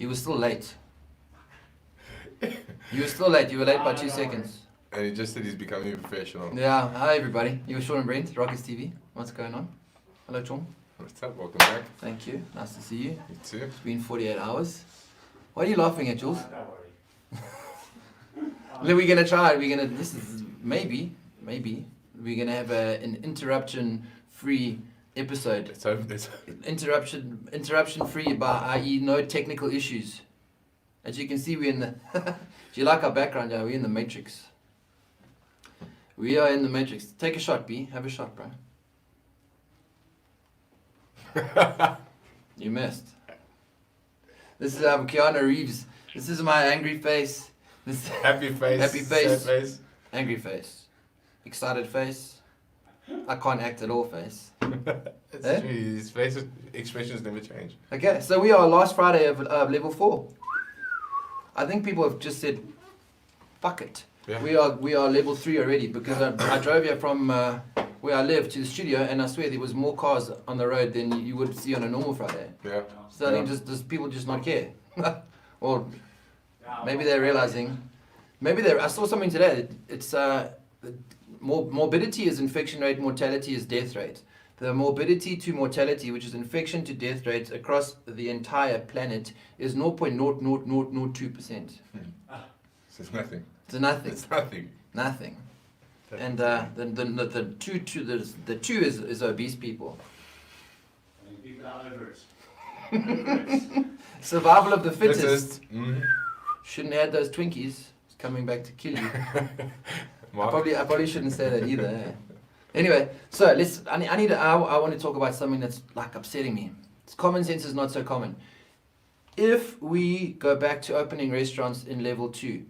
He was still late. You were still late. You were late by 2 seconds. And he just said he's becoming a professional. Yeah. Hi, everybody. You were Sean and Brent, RocketsTV. What's going on? Hello, Sean. What's up? Welcome back. Thank you. Nice to see you. You too. It's been 48 hours. What are you laughing at, Jules? Don't worry. We're going to try. This is maybe, we're going to have an interruption-free episode. It's Interruption-free by, i.e., no technical issues. As you can see, we're in the... Do you like our background? Yeah, we're in the Matrix. We are in the Matrix. Take a shot, B. Have a shot, bro. You missed. This is Keanu Reeves. This is my angry face. This happy face. Happy face. Sad face. Angry face. Excited face. I can't act at all face. It's Eh? true. His face expressions never change. Okay, so we are last Friday of level 4. I think people have just said, fuck it. Yeah. We are level 3 already because I drove here from where I live to the studio and I swear there was more cars on the road than you would see on a normal Friday. Yeah. So I think just people just not care. Or maybe they're realizing, I saw something today. It's morbidity is infection rate, mortality is death rate. The morbidity to mortality, which is infection to death rates across the entire planet, is 0.00002%. So it's nothing. It's nothing. It's nothing. Nothing. And the two is obese people. I mean, people are over it. Survival of the fittest. Fittest. Shouldn't have had those Twinkies. It's coming back to kill you. I Mark. probably shouldn't say that either. Eh? Anyway, so I want to talk about something that's like upsetting me. It's common sense is not so common. If we go back to opening restaurants in level 2,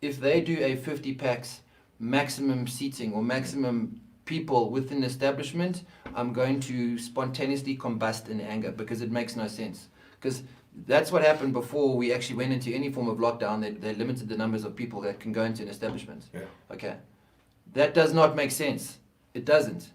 if they do a 50 packs maximum seating or maximum people within the establishment, I'm going to spontaneously combust in anger because it makes no sense. Because that's what happened before we actually went into any form of lockdown. They limited the numbers of people that can go into an establishment. Yeah. Okay. That does not make sense. It doesn't.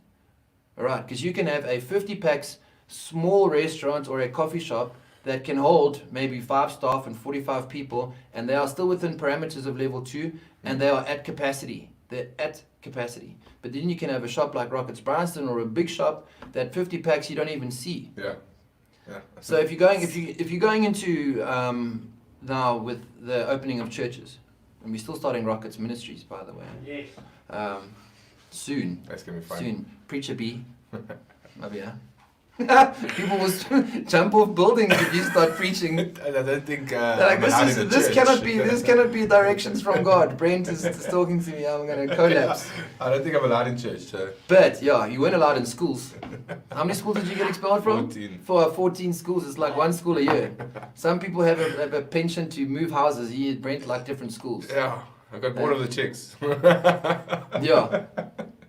All right, because you can have a 50 packs small restaurant or a coffee shop that can hold maybe 5 staff and 45 people, and they are still within parameters of level 2, and they are at capacity. They're at capacity. But then you can have a shop like Rockets Bryanston or a big shop that 50 packs you don't even see. Yeah. Yeah. So if you're going into now with the opening of churches, and we're still starting Rockets Ministries, by the way. Yes. Soon. That's gonna be fun. Soon. Preacher B. Maybe, yeah. People will jump off buildings if you start preaching. I don't think. They're like, this cannot be directions from God. Brent is talking to me. I'm going to collapse. I don't think I'm allowed in church. So. But yeah, you weren't allowed in schools. How many schools did you get expelled from? 14. For 14 schools. It's like 1 school a year. Some people have a pension to move houses. He Brent like different schools. Yeah, I got bored of the chicks. Yeah.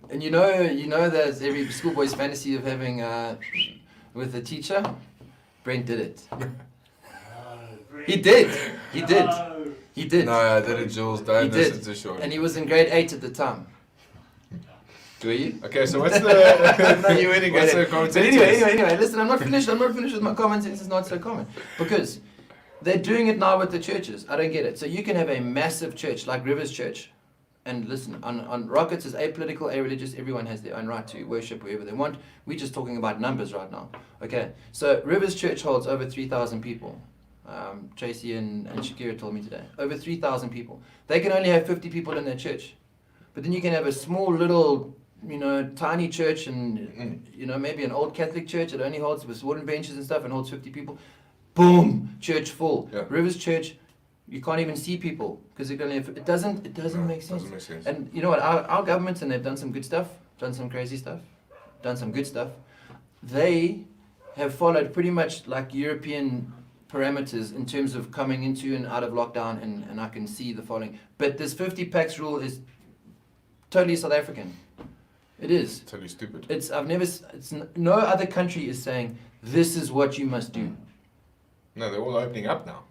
And you know there's every schoolboy's fantasy of having with a teacher. Brent did it. He did. No, I didn't, Jules. Don't listen to Sean. And he was in grade 8 at the time. Were you? Okay, so what's the... No, you weren't in grade 8. But anyway, listen, I'm not finished with my common sense is not so common. Because they're doing it now with the churches. I don't get it. So you can have a massive church like Rivers Church. And listen, on Rockets is apolitical, a-religious, everyone has their own right to worship whoever they want. We're just talking about numbers right now. Okay, so Rivers Church holds over 3,000 people. Tracy and Shakira told me today. Over 3,000 people. They can only have 50 people in their church. But then you can have a small little, tiny church and, maybe an old Catholic church that only holds with wooden benches and stuff and holds 50 people. Boom! Church full. Yeah. Rivers Church, you can't even see people because it doesn't make sense. Doesn't make sense. And you know what? Our governments, and they've done some good stuff, done some crazy stuff, done some good stuff. They have followed pretty much like European parameters in terms of coming into and out of lockdown, and I can see the following. But this 50 packs rule is totally South African. It is. Totally stupid. No other country is saying this is what you must do. No, they're all opening up now.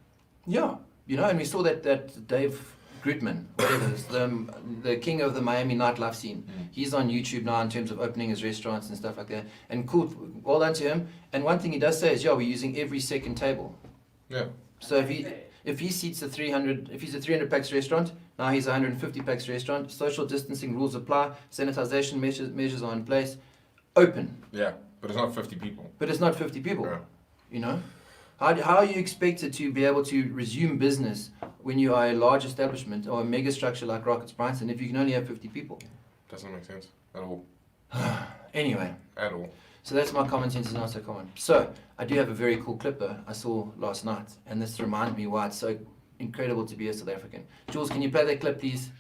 Yeah. And we saw that Dave Grutman, whatever, is the king of the Miami nightlife scene. He's on YouTube now in terms of opening his restaurants and stuff like that. And cool, well done to him. And one thing he does say is, we're using every second table. Yeah. So if he seats if he's a 300 pax restaurant, now he's a 150 pax restaurant. Social distancing rules apply. Sanitization measures are in place. Open. Yeah, but it's not 50 people. But it's not 50 people. Yeah. You know, how are you expected to be able to resume business when you are a large establishment or a mega structure like Rockets Bryanston if you can only have 50 people? Doesn't make sense at all. Anyway. At all. So that's my common sense is not so common. So I do have a very cool clip though I saw last night, and this reminds me why it's so incredible to be a South African. Jules, can you play that clip, please?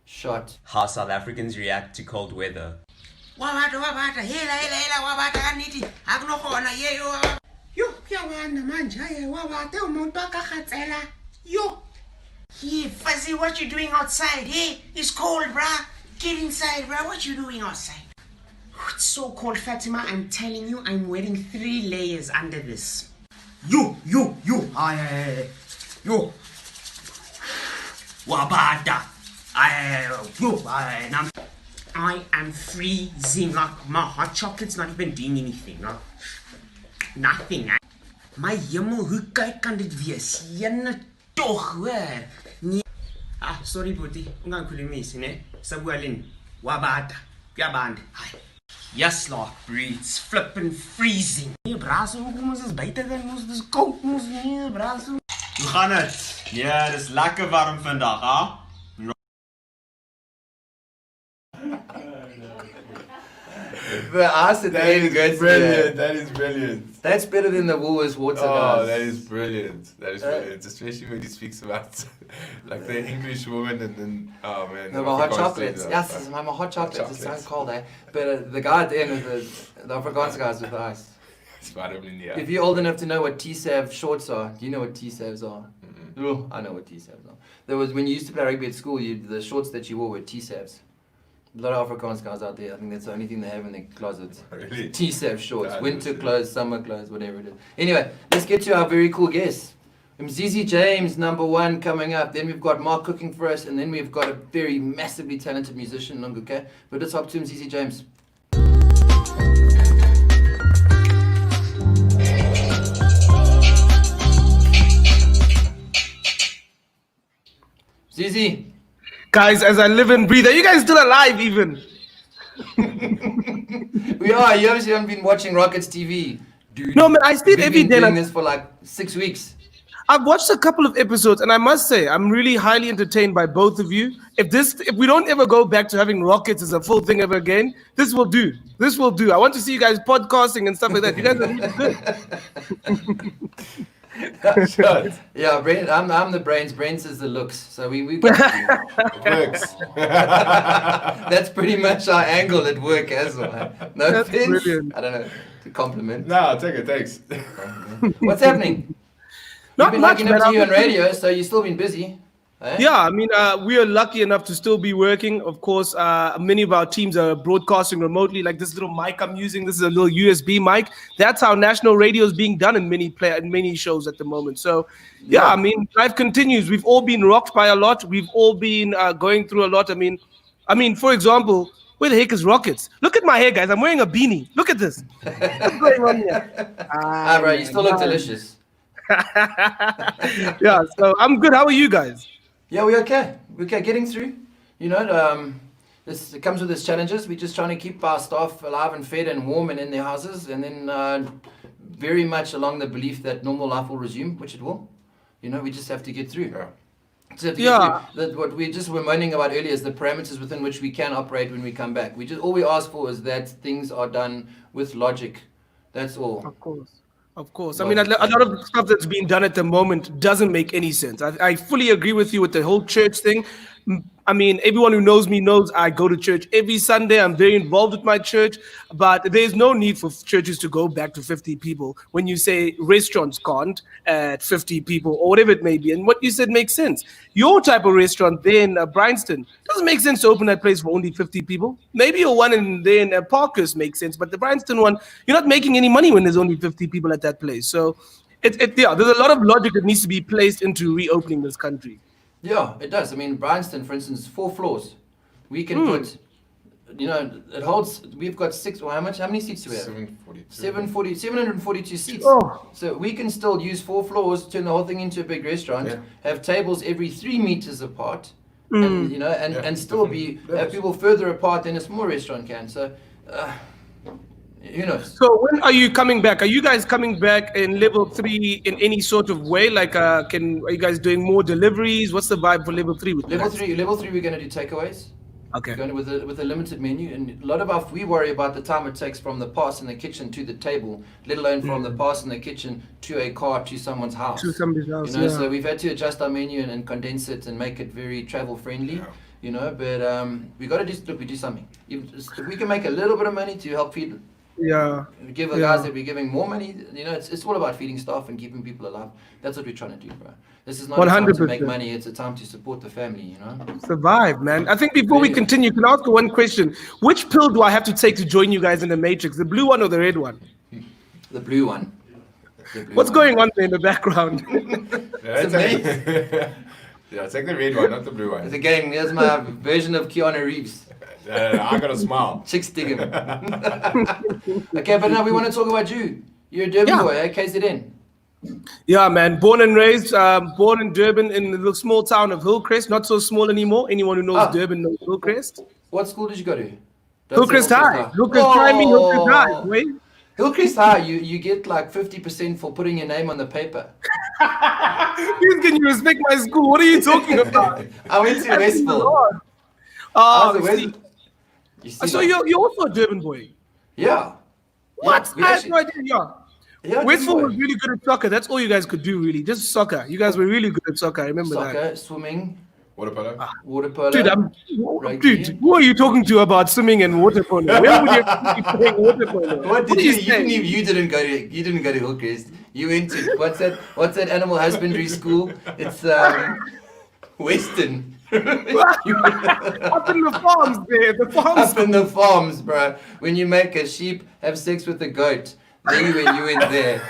Shot. How South Africans react to cold weather. Hey, Fuzzy, what you doing outside? Hey, it's cold, bruh. Get inside, bruh. What you doing outside? It's so cold, Fatima. I'm telling you, I'm wearing 3 layers under this. You. Aye. You. Wabada. I am freezing. Like, my hot chocolate's not even doing anything. Like, nothing. My hemel, hoe kyk kan dit wees? Jene toch, hoor. Nee. Ah, sorry, Boetie. Ek gaan koelie mens, né? Sabualin. Wabada. Yaband. Hi. Yes, Lord, breeds flippin' freezing. Nee, braso, hoekom is buite dan ons dis koud mos nie, braso. Hoe gaan het? Ja, dis lekker warm vandag, hè? The ice at the end goes brilliant. That is brilliant. That's better than the Woolworths water, Oh, guys. that is brilliant. That is brilliant. Especially when he speaks about like the English woman and then, oh man. No, my hot chocolates. Yes, my hot chocolates. It's so cold, eh? But the guy at the end with the Afrikaans guys with the ice. If you're old enough to know what T-Sav shorts are, do you know what T-Savs are? Oh, I know what T-Savs are. There was when you used to play rugby at school, the shorts that you wore were T-Savs. A lot of Afrikaans guys out there, I think that's the only thing they have in their closets. Really? T-Sav shorts, winter clothes, summer clothes, whatever it is. Anyway, let's get to our very cool guest. Msizi James, #1 coming up. Then we've got Mark cooking for us, and then we've got a very massively talented musician, Nonguke. But let's hop to Msizi James. Msizi. Guys, as I live and breathe, are you guys still alive even? We are. You obviously haven't been watching RocketsTV, dude. No, man, I see it every We've day. been doing this for like 6 weeks. I've watched a couple of episodes, and I must say, I'm really highly entertained by both of you. If we don't ever go back to having Rockets as a full thing ever again, this will do. This will do. I want to see you guys podcasting and stuff like that. You guys are really good. Yeah, Brent, I'm the brains. Brent is the looks. So we got It works. That's pretty much our angle at work as well. No That's offense. brilliant. I don't know. To compliment. No, take it. Thanks. What's happening? Not We've been much, looking up man. to you on radio, so you've still been busy. Eh? Yeah, I mean, we are lucky enough to still be working. Of course, many of our teams are broadcasting remotely. Like this little mic I'm using, this is a little USB mic. That's how national radio is being done in many shows at the moment. So, yeah, I mean, life continues. We've all been rocked by a lot. We've all been going through a lot. I mean, for example, where the heck is Rockets? Look at my hair, guys. I'm wearing a beanie. Look at this. What's going on here? Bro, you still look delicious. Yeah, so I'm good. How are you guys? Yeah, we're okay. We're okay, getting through. You know, it comes with its challenges. We're just trying to keep our staff alive and fed and warm and in their houses, and then very much along the belief that normal life will resume, which it will. You know, we just have to get through. What we just were moaning about earlier is the parameters within which we can operate when we come back. All we ask for is that things are done with logic. That's all. Of course. I mean, a lot of the stuff that's being done at the moment doesn't make any sense. I fully agree with you with the whole church thing. I mean, everyone who knows me knows I go to church every Sunday. I'm very involved with my church, but there's no need for churches to go back to 50 people when you say restaurants can't at 50 people or whatever it may be. And what you said makes sense. Your type of restaurant there in Bryanston doesn't make sense to open that place for only 50 people. Maybe your one in Parkhurst makes sense, but the Bryanston one, you're not making any money when there's only 50 people at that place. So, there's a lot of logic that needs to be placed into reopening this country. Yeah, it does. I mean, Bryanston, for instance, 4 floors. We can put you know, it holds. We've got six. Well, how many seats do we have? 742. 742 seats. Oh. So we can still use 4 floors, turn the whole thing into a big restaurant, Yeah. have tables every 3 meters apart, and you know, and still be have people further apart than a small restaurant can. So, who knows? So when are you coming back? Are you guys coming back in level 3 in any sort of way? Like, are you guys doing more deliveries? What's the vibe for level 3? Level 3, we're going to do takeaways. Okay. Going with a limited menu, and a lot of we worry about the time it takes from the pass in the kitchen to the table, let alone from the pass in the kitchen to a car to someone's house. To somebody's house, You know, yeah. so we've had to adjust our menu and condense it and make it very travel friendly. Yeah. You know, but we got to do something. If we can make a little bit of money to help feed. Yeah. Give the guys that we're giving more money, you know, it's all about feeding staff and keeping people alive. That's what we're trying to do, bro. This is not a time to 100%. make money, it's a time to support the family, you know. Survive, man. I think before we continue, can I ask you one question? Which pill do I have to take to join you guys in the Matrix? The blue one or the red one? The blue one. The blue What's one. going on there in the background? It's amazing. Yeah, take the red one, not the blue one. It's a game. Here's my version of Keanu Reeves. I got a smile. Chicks dig him. Okay, but now we want to talk about you. You're a Durban boy, eh? KZN. Yeah, man. Born and raised, born in Durban in the little small town of Hillcrest. Not so small anymore. Anyone who knows Durban knows Hillcrest. What school did you go to? Don't say Hillcrest High. Hillcrest High, me, Hillcrest High, boy. Hillcrest High, you get like 50% for putting your name on the paper. Please, can you respect my school? What are you talking about? I went to Westville. Oh, I was at see. Westville. You see So that? you're also a Durban boy. Yeah. What? We I had actually- no idea. Yeah. Yeah, Westville Durban was boy. really good at soccer. That's all you guys could do, really. Just soccer. You guys were really good at soccer. I remember that. Soccer, swimming, Water polo? water polo. Dude, who are you talking to about swimming and water polo? Where would you be playing water polo? What did you? say? You didn't go to Hillcrest. You went to what's that animal husbandry school? It's Western. Up in the farms there. The farms. Up in the farms, bro. When you make a sheep have sex with a goat, then when you went there.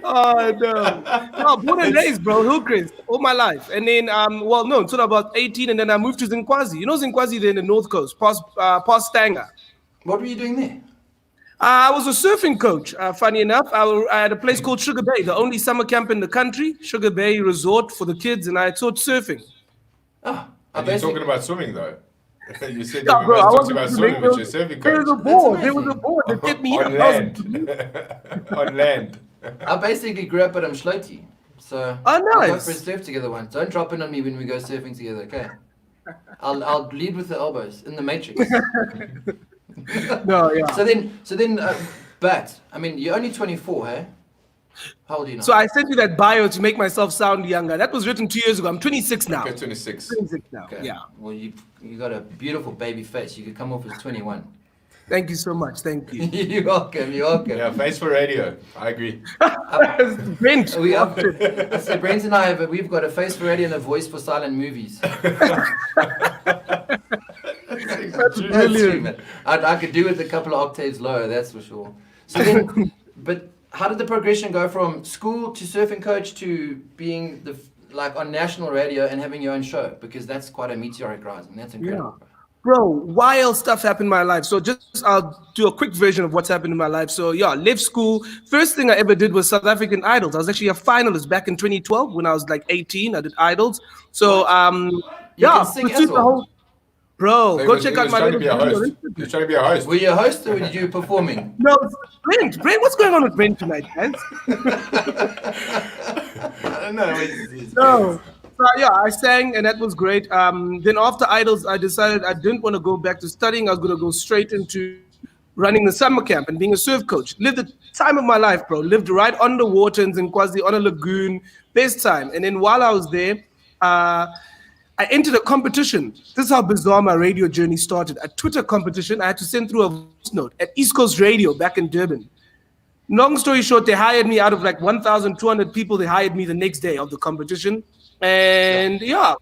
Oh no. No, born and raised, bro. Hillcrest all my life. And then until about 18, and then I moved to Zinkwazi. You know Zinkwazi there in the North Coast, past Stanger. What were you doing there? I was a surfing coach. Funny enough, I had a place called Sugar Bay, the only summer camp in the country. Sugar Bay Resort for the kids, and I taught surfing. Oh, And you're talking about swimming though. You said Yeah, you bro, I talked wasn't about to swimming, make but those- you're surfing There was a coach. board. There was a board that kept me On up. land. On land. I basically grew up at Umshloti. So Oh, we nice. went for a surf together once. Don't drop in on me when we go surfing together, okay? I'll lead with the elbows in the matrix. No, yeah. So then, but I mean, you're only 24, hey? How old are you now? So I sent you that bio to make myself sound younger. That was written 2 years ago. I'm 26 now. Okay, 26. 26 now. Okay. Yeah. Well, you got a beautiful baby face. You could come off as 21. Thank you so much. Thank you. You're welcome. You're welcome. Yeah, face for radio. I agree. Brent. We I said, Brent and I, but we've got a face for radio and a voice for silent movies. That's That's true, brilliant. man. I could do it a couple of octaves lower, that's for sure. So then, but how did the progression go from school to surfing coach to being on national radio and having your own show? Because that's quite a meteoric rise, and that's incredible. Yeah. Bro, wild stuff happened in my life. So I'll do a quick version of what's happened in my life. So yeah, left school. First thing I ever did was South African Idols. I was actually a finalist back in 2012 when I was like 18. I did Idols. So You can sing pursued as the well. whole. Bro, So go he check was out my trying to little be a video. host. He was trying to be a host. Were you a host or did you performing? No, Brent, what's going on with Brent tonight, guys? I don't know. No. So yeah, I sang and that was great. Then after Idols, I decided I didn't want to go back to studying. I was going to go straight into running the summer camp and being a surf coach. Lived the time of my life, bro. Lived right on the water in Zinkwazi, on a lagoon. Best time. And then while I was there, I entered a competition. This is how bizarre my radio journey started. A Twitter competition. I had to send through a voice note at East Coast Radio back in Durban. Long story short, they hired me out of like 1,200 people. They hired me the next day of the competition. And yeah,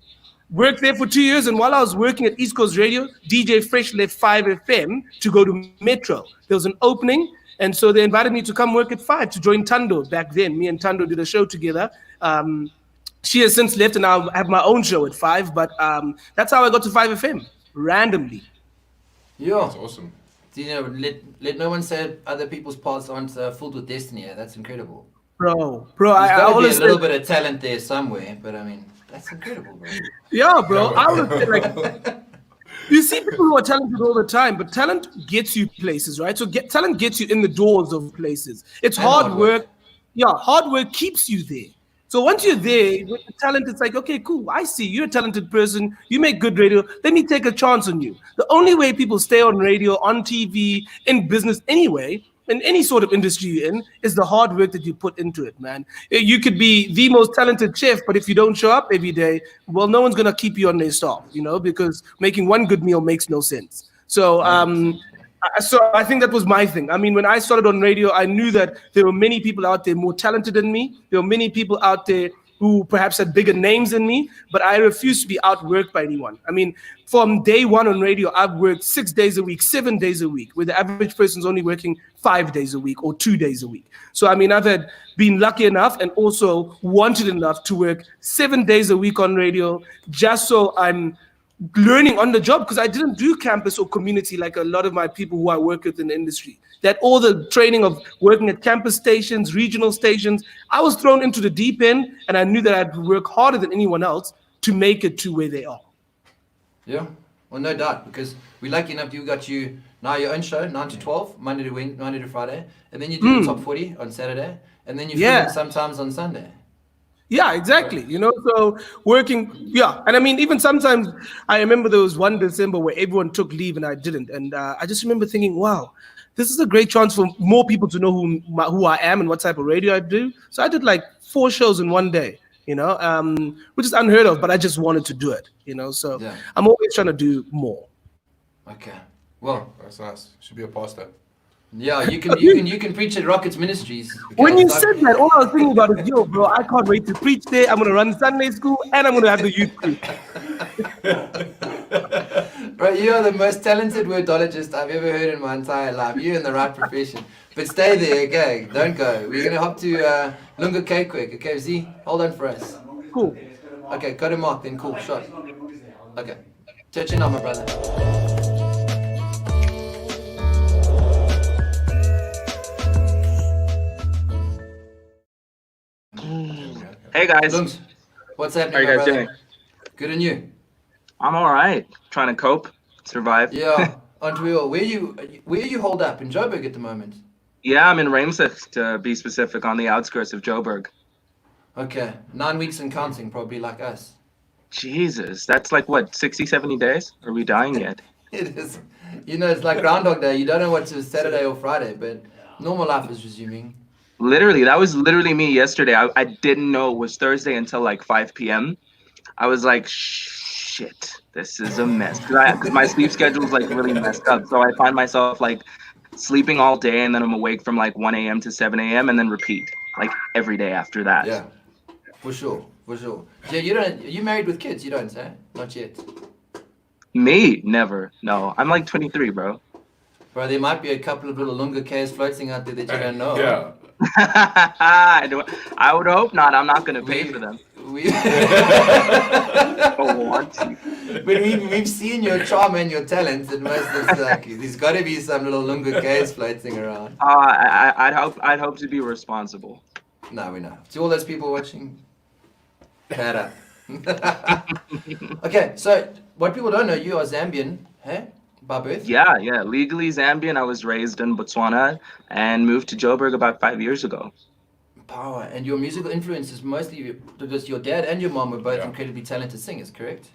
worked there for 2 years. And while I was working at East Coast Radio, DJ Fresh left 5FM to go to Metro. There was an opening. And so they invited me to come work at 5 to join Tando back then. Me and Tando did a show together. She has since left and I have my own show at 5. But that's how I got to 5FM, randomly. Yeah. That's awesome. Let no one say other people's paths aren't filled with destiny. Yeah, that's incredible. Bro, There's I got to be a always little say, bit of talent there somewhere, but I mean, that's incredible, bro. yeah, bro. Yeah, I always say, like, you see people who are talented all the time, but talent gets you places, right? So talent gets you in the doors of places. It's And hard hard work. work. Yeah, hard work keeps you there. So once you're there with the talent, it's like, okay, cool. I see you're a talented person. You make good radio. Let me take a chance on you. The only way people stay on radio, on TV, in business anyway, in any sort of industry you're in, is the hard work that you put into it, man. You could be the most talented chef, but if you don't show up every day, well, no one's gonna keep you on their staff, because making one good meal makes no sense. So 100%. so I think that was my thing. I mean, when I started on radio, I knew that there were many people out there more talented than me. There were many people out there who perhaps had bigger names than me, but I refused to be outworked by anyone. I mean, from day one on radio, I've worked 6 days a week, 7 days a week, where the average person's only working 5 days a week or 2 days a week. So, I mean, I've been lucky enough and also wanted enough to work 7 days a week on radio just so I'm learning on the job, because I didn't do campus or community like a lot of my people who I work with in the industry. That all the training of working at campus stations, regional stations, I was thrown into the deep end, and I knew that I'd work harder than anyone else to make it to where they are. Yeah, well, no doubt, because we're lucky enough you got now your own show, 9 to 12, Monday to Friday, and then you do the top 40 on Saturday, and then you film sometimes on Sunday. Yeah, exactly. So working, and I mean, even sometimes I remember there was one December where everyone took leave and I didn't. And I just remember thinking, wow, this is a great chance for more people to know who I am and what type of radio I do. So I did like 4 shows in one day, which is unheard of, but I just wanted to do it, So Yeah. I'm always trying to do more. Okay. Well, That's nice. Should be a pastor. yeah, you can preach at Rockets Ministries. When you said that, all I was thinking about is, yo, bro, I can't wait to preach there. I'm going to run Sunday school and I'm going to have the youth group. Bro, you are the most talented wordologist I've ever heard in my entire life. You're in the right profession. But stay there, okay? Don't go. We're going to hop to Lunga K quick. Okay, Z, hold on for us. Cool. Okay, go to Mark then. Cool, shot. Okay. Church in, my brother. Hey guys, Lungs, what's happening, how are you my guys brother? doing? Good and you? I'm all right. Trying to cope, survive. Yeah, aren't we all? Where you hold up in Joburg at the moment? Yeah, I'm in Ramseth, to be specific, on the outskirts of Joburg. Okay, 9 weeks and counting, probably like us. Jesus, that's like what, 60, 70 days? Are we dying yet? It is. It's like Groundhog Day. You don't know what's Saturday or Friday, but normal life is resuming. Literally, that was literally me yesterday. I didn't know it was Thursday until like 5 p.m. I was like, shit, this is a mess. Because my sleep schedule is like really messed up. So I find myself like sleeping all day, and then I'm awake from like 1 a.m. to 7 a.m. and then repeat like every day after that. Yeah, for sure. Yeah, you married with kids? You don't say? Not yet. Me? Never. No, I'm like 23, bro. Bro, there might be a couple of little Lunga Ks floating out there that you don't know. Yeah. I would hope not. I'm not gonna pay for them. I don't want to. But we've seen your charm and your talent. It must have like there's got to be some little Lunga Ks floating around. I'd hope to be responsible. No, we know. To all those people watching, pad up. Okay, so what people don't know, you are Zambian, hey? By birth? Yeah, legally Zambian. I was raised in Botswana and moved to Joburg about 5 years ago. Power. And your musical influence is mostly because your dad and your mom were both Yeah. incredibly talented singers, correct?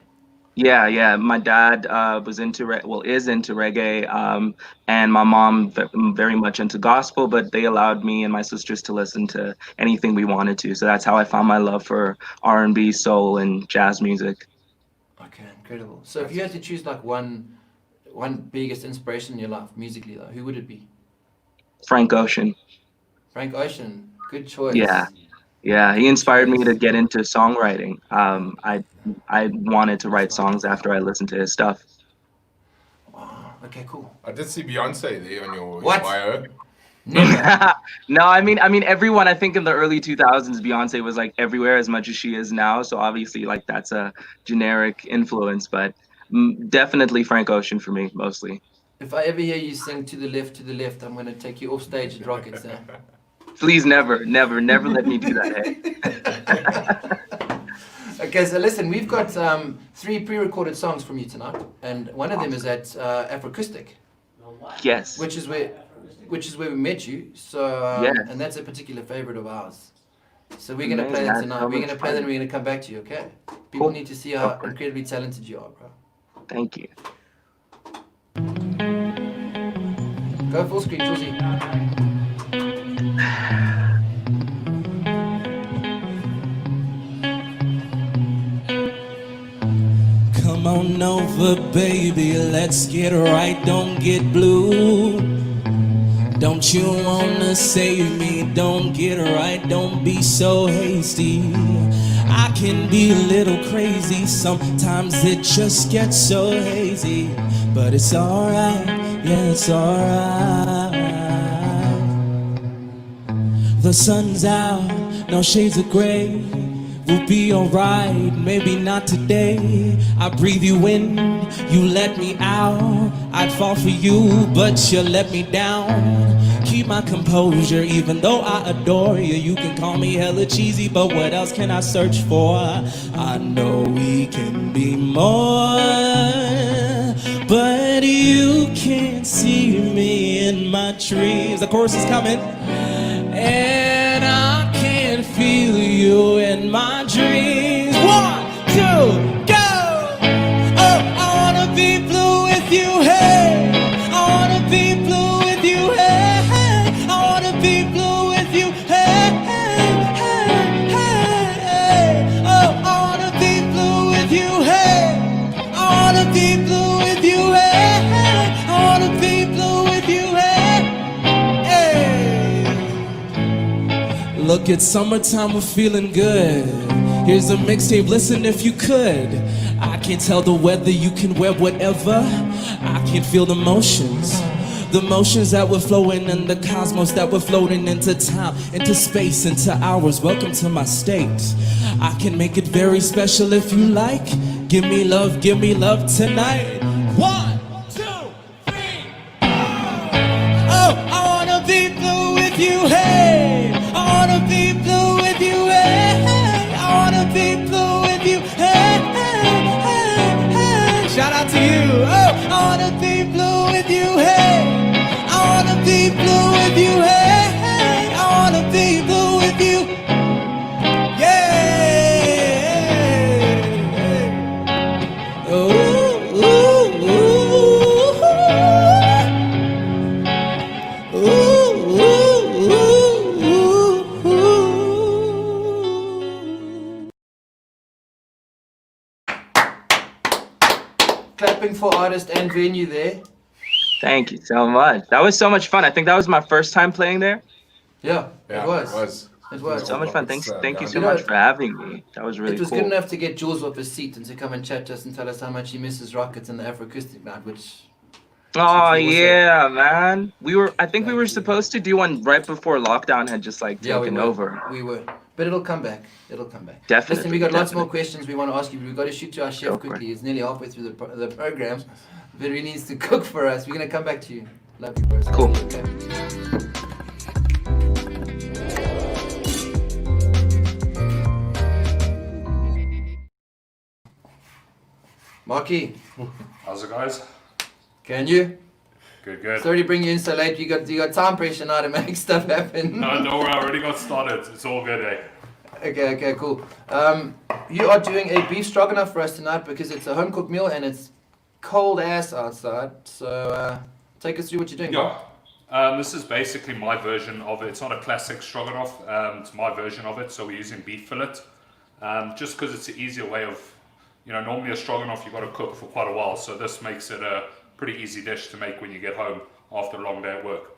Yeah. My dad is into reggae, and my mom very much into gospel. But they allowed me and my sisters to listen to anything we wanted to. So that's how I found my love for R&B, soul, and jazz music. Okay, incredible. So if you had to choose like one biggest inspiration in your life, musically though, who would it be? Frank Ocean. Frank Ocean. Good choice. Yeah, he inspired me to get into songwriting. I wanted to write songs after I listened to his stuff. Wow. Okay, cool. I did see Beyonce there on your What? bio. Never. No, I mean everyone. I think in the early 2000s, Beyonce was like everywhere as much as she is now. So obviously, like that's a generic influence, but definitely Frank Ocean for me mostly. If I ever hear you sing to the left, I'm going to take you off stage at Rockets. Please never let me do that. Hey? Okay, so listen, we've got 3 pre-recorded songs from you tonight, and one of them is at Afroacoustic. Yes. Which is where we met you. So Yes. and that's a particular favorite of ours. So we're gonna play that tonight. We're gonna play that and we're gonna come back to you, okay? People need to see how incredibly talented you are, bro. Thank you. Go full screen, Chelsea. Come on over, baby, let's get right, don't get blue. Don't you wanna save me, don't get right, don't be so hasty. I can be a little crazy, sometimes it just gets so hazy. But it's alright, yeah, it's alright. The sun's out, no shades of gray. We'll be alright, maybe not today. I breathe you in, you let me out. I'd fall for you, but you let me down. Keep my composure, even though I adore you. You can call me hella cheesy, but what else can I search for? I know we can be more, but you can't see me in my dreams. The chorus is coming. And I can feel you in my dreams. 1, 2, go! Oh, I wanna be blue with you, hey! I wanna be blue with you, hey! I wanna be blue with you, hey! Oh, I wanna be blue with you, hey! I wanna be blue with you, hey! I wanna be blue with you, hey! Look, it's summertime, we're feeling good. Here's a mixtape, listen if you could. I can't tell the weather, you can wear whatever. I can feel the motions that were flowing in the cosmos, that were floating into time, into space, into hours. Welcome to my state. I can make it very special if you like. Give me love tonight. 1, 2, 3, oh, I wanna be blue with you, hey! I wanna be blue with you, hey! I wanna be blue with you, hey! Shout out to you, oh! I wanna be blue with you, hey! I wanna be blue with you, hey! I wanna be blue with you, yeah! Ooh, ooh, ooh, ooh, ooh, ooh, ooh. Clapping for artist and venue there. Thank you so much. That was so much fun. I think that was my first time playing there. Yeah, it was. It was. So much fun. Thank you so You know, much for having me. That was really it was cool. good enough to get Jules off his seat and to come and chat to us and tell us how much he misses Rockets and the Afroacoustic night, which... Oh Which was yeah, man. I think we Thank were you. supposed to do one right before lockdown had just like Yeah, taken over. We were. But it'll come back. It'll come back. Definitely, Listen, we got lots more definitely. questions we want to ask you, but we've got to shoot to our Go chef for quickly. it. It's nearly halfway through the program. But he needs to cook for us. We're going to come back to you. Love you, bros. Cool. Okay. Marky, How's it, guys? can you? Good. Sorry to bring you in so late. You got time pressure now to make stuff happen. No, don't worry, I already got started. It's all good, eh? Okay, cool. You are doing a beef stroganoff for us tonight because it's a home cooked meal and it's cold ass outside. So take us through what you're doing. Yeah. This is basically my version of it. It's not a classic stroganoff. It's my version of it. So we're using beef fillet. Just because it's an easier way of, normally a stroganoff you've got to cook for quite a while. So this makes it a pretty easy dish to make when you get home after a long day at work.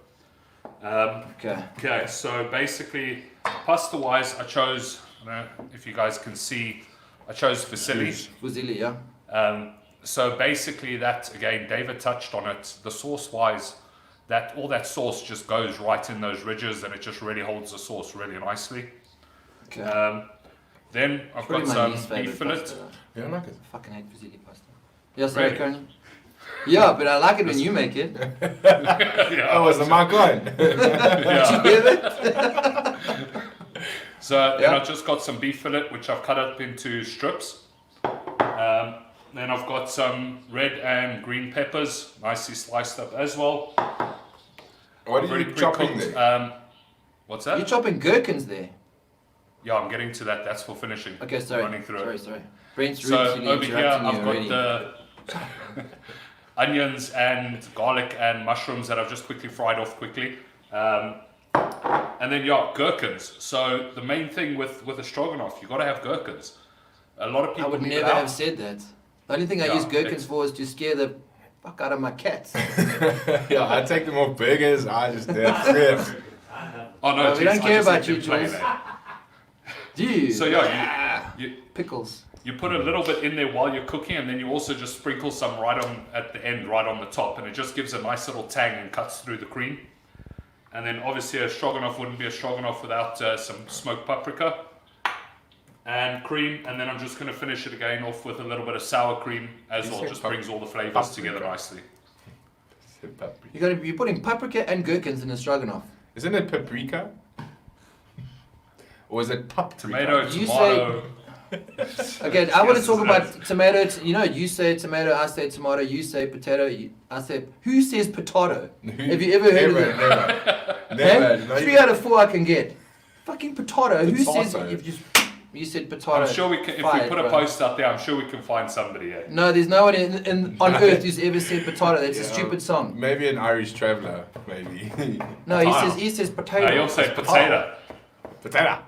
Okay, so basically, pasta-wise, I chose, I don't know if you guys can see, I chose fusilli. Fusilli, yeah. So basically that, again, David touched on it, the sauce-wise, all that sauce just goes right in those ridges and it just really holds the sauce really nicely. Okay. Then I've got Probably my some least beef favorite fillet. pasta, though. You don't like it? I fucking hate fusilli pasta. Yeah, sorry, Really? Karen. Yeah, but I like it when you make it. Yeah. Oh, was the mic on? Did you hear that? So then Yeah. I've just got some beef fillet, which I've cut up into strips. Then I've got some red and green peppers, nicely sliced up as well. What are Already you chopping pre-cooked. there? What's that? You're chopping gherkins there. Yeah, I'm getting to that. That's for finishing. Okay, sorry. Running through it. Sorry. Brent's So rudely over here interrupting I've you got already. the onions and garlic and mushrooms that I've just quickly fried off quickly. And then gherkins. So the main thing with a stroganoff, you got to have gherkins. A lot of I people would leave never it out. have said that. The only thing I Yeah, use gherkins it's- for is to scare the fuck out of my cats. Yeah, I take them off burgers. I just dip. Oh no, No, we geez, don't I care just about let you, them play Jules. there. Do you? So you Pickles. you put a little bit in there while you're cooking, and then you also just sprinkle some right on at the end, right on the top, and it just gives a nice little tang and cuts through the cream. And then obviously a stroganoff wouldn't be a stroganoff without some smoked paprika and cream. And then I'm just going to finish it again off with a little bit of sour cream as You well. said Just brings all the flavors together nicely. You're putting paprika and gherkins in a stroganoff. Isn't it paprika? Or is it paprika? Tomato, You tomato. Okay, I want to Yes, talk it's about tomato. You say tomato, I say tomato. You say potato. I say. Who says potato? Have you ever heard of that? Never. Hey, 3 out of 4 I can get. Fucking potato. Who says Potato. you said potato? I'm sure we can. If we Fired, put a bro. post up there, I'm sure we can find somebody. Yeah. No, there's no one on earth who's ever said potato. That's a stupid song. Maybe an Irish traveller, maybe. No, he says potato. No, you'll say potato. Potato.